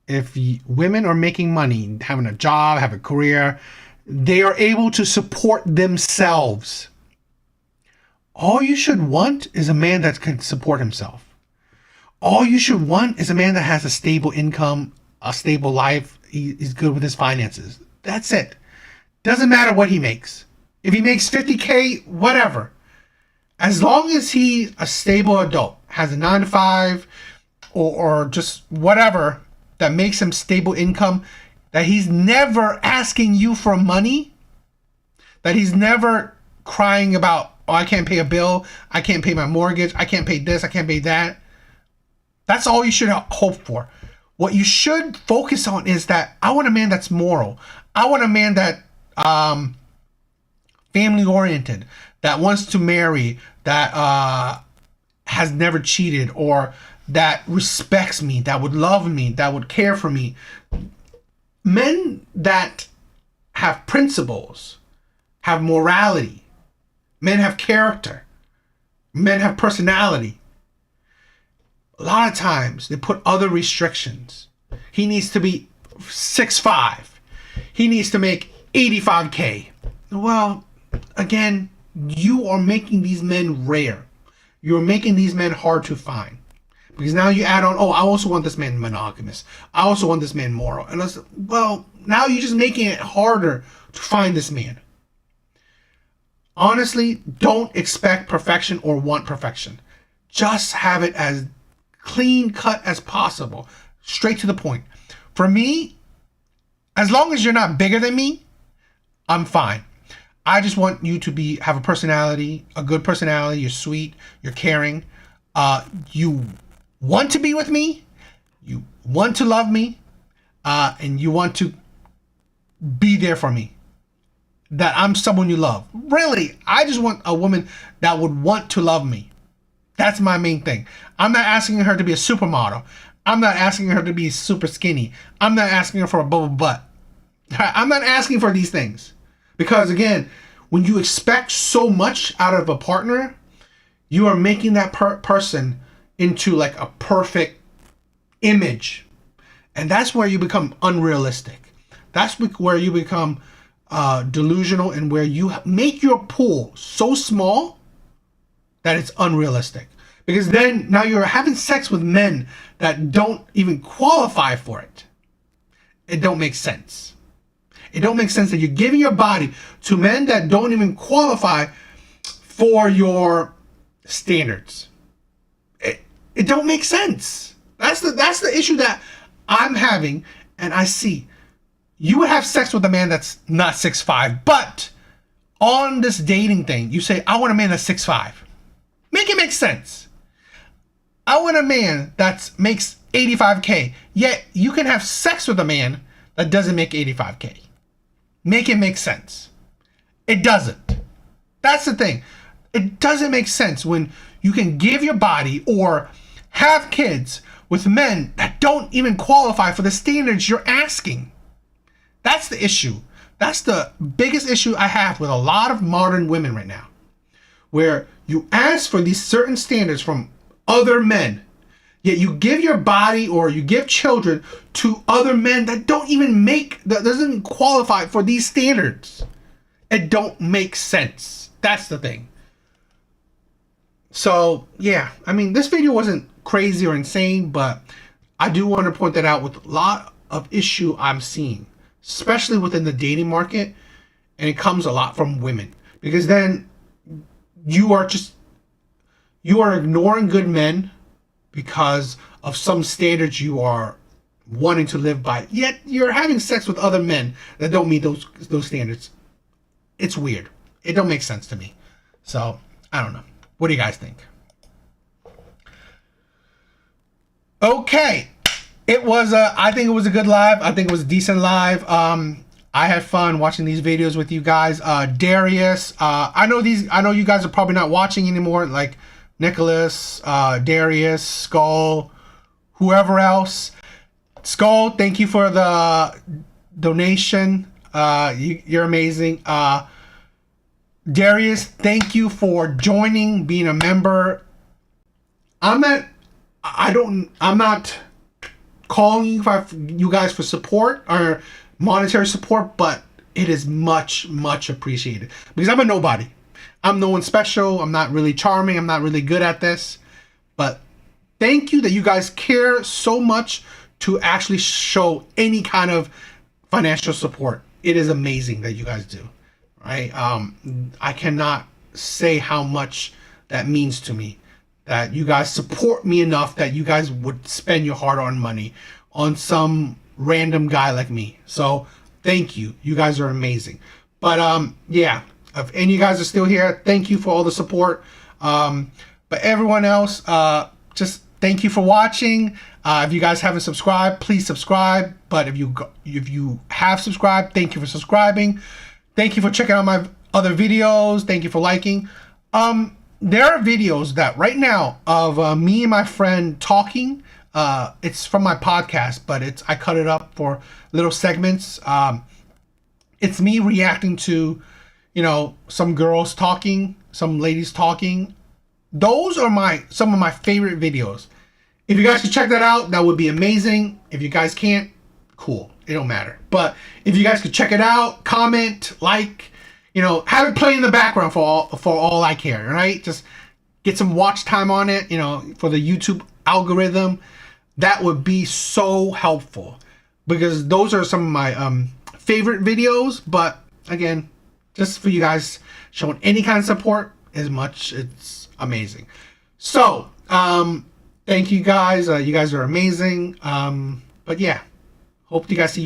if women are making money, having a job, have a career, they are able to support themselves. All you should want is a man that can support himself. All you should want is a man that has a stable income, a stable life. He's good with his finances. That's it. Doesn't matter what he makes. If he makes $50K, whatever. As long as he's a stable adult, has a 9 to 5, or just whatever that makes him stable income, that he's never asking you for money, that he's never crying about, oh, I can't pay a bill, I can't pay my mortgage, I can't pay this, I can't pay that. That's all you should hope for. What you should focus on is that I want a man that's moral. I want a man that family oriented, that wants to marry, that has never cheated, or that respects me, that would love me, that would care for me. Men that have principles, have morality, men have character, men have personality. A lot of times they put other restrictions. He needs to be 6'5". He needs to make 85K. Well, again, you are making these men rare. You're making these men hard to find. Because now you add on, oh, I also want this man monogamous. I also want this man moral. And well, now you're just making it harder to find this man. Honestly, don't expect perfection or want perfection. Just have it as clean cut as possible. Straight to the point. For me, as long as you're not bigger than me, I'm fine. I just want you to have a personality, a good personality. You're sweet, you're caring. You want to be with me, you want to love me, and you want to be there for me. That I'm someone you love. Really, I just want a woman that would want to love me. That's my main thing. I'm not asking her to be a supermodel. I'm not asking her to be super skinny. I'm not asking her for a bubble butt. I'm not asking for these things. Because again, when you expect so much out of a partner, you are making that person into like a perfect image. And that's where you become unrealistic. That's where you become delusional, and where you make your pool so small that it's unrealistic. Because then now you're having sex with men that don't even qualify for it. It don't make sense. It don't make sense that you're giving your body to men that don't even qualify for your standards. It don't make sense. That's the issue that I'm having, and I see. You would have sex with a man that's not 6'5", but on this dating thing, you say, I want a man that's 6'5". Make it make sense. I want a man that makes 85K, yet you can have sex with a man that doesn't make 85K. Make it make sense. It doesn't. That's the thing. It doesn't make sense when you can give your body or have kids with men that don't even qualify for the standards you're asking. That's the issue. That's the biggest issue I have with a lot of modern women right now. Where you ask for these certain standards from other men, yet you give your body or you give children to other men that that doesn't even qualify for these standards. It don't make sense. That's the thing. So, yeah, I mean, this video wasn't crazy or insane, but I do want to point that out with a lot of issue I'm seeing, especially within the dating market, and it comes a lot from women. Because then you are ignoring good men because of some standards you are wanting to live by, yet you're having sex with other men that don't meet those standards. It's weird. It don't make sense to me. So, I don't know. What do you guys think? Okay. I think it was a good live. I think it was a decent live. I had fun watching these videos with you guys. Darius, I know you guys are probably not watching anymore, like Nicholas, Darius, Skull, whoever else. Skull, thank you for the donation. You're amazing. Darius, thank you for joining, being a member. I'm not calling you guys for support or monetary support, but it is much, much appreciated because I'm a nobody. I'm no one special. I'm not really charming. I'm not really good at this. But thank you that you guys care so much to actually show any kind of financial support. It is amazing that you guys do, right? I cannot say how much that means to me, that you guys support me enough that you guys would spend your hard-earned money on some random guy like me. So thank you. You guys are amazing. But yeah, if any of you guys are still here, thank you for all the support. But everyone else, just thank you for watching. If you guys haven't subscribed, please subscribe. But if you have subscribed, thank you for subscribing. Thank you for checking out my other videos. Thank you for liking. There are videos that right now of me and my friend talking. It's from my podcast, but I cut it up for little segments. It's me reacting to, some girls talking, some ladies talking. Those are some of my favorite videos. If you guys could check that out, that would be amazing. If you guys can't, cool. It don't matter. But if you guys could check it out, comment, like, have it play in the background for all I care, right? Just get some watch time on it, for the YouTube algorithm. That would be so helpful, because those are some of my favorite videos. But again, just for you guys showing any kind of support as much, it's amazing. So thank you guys. You guys are amazing. But yeah, hope you guys see you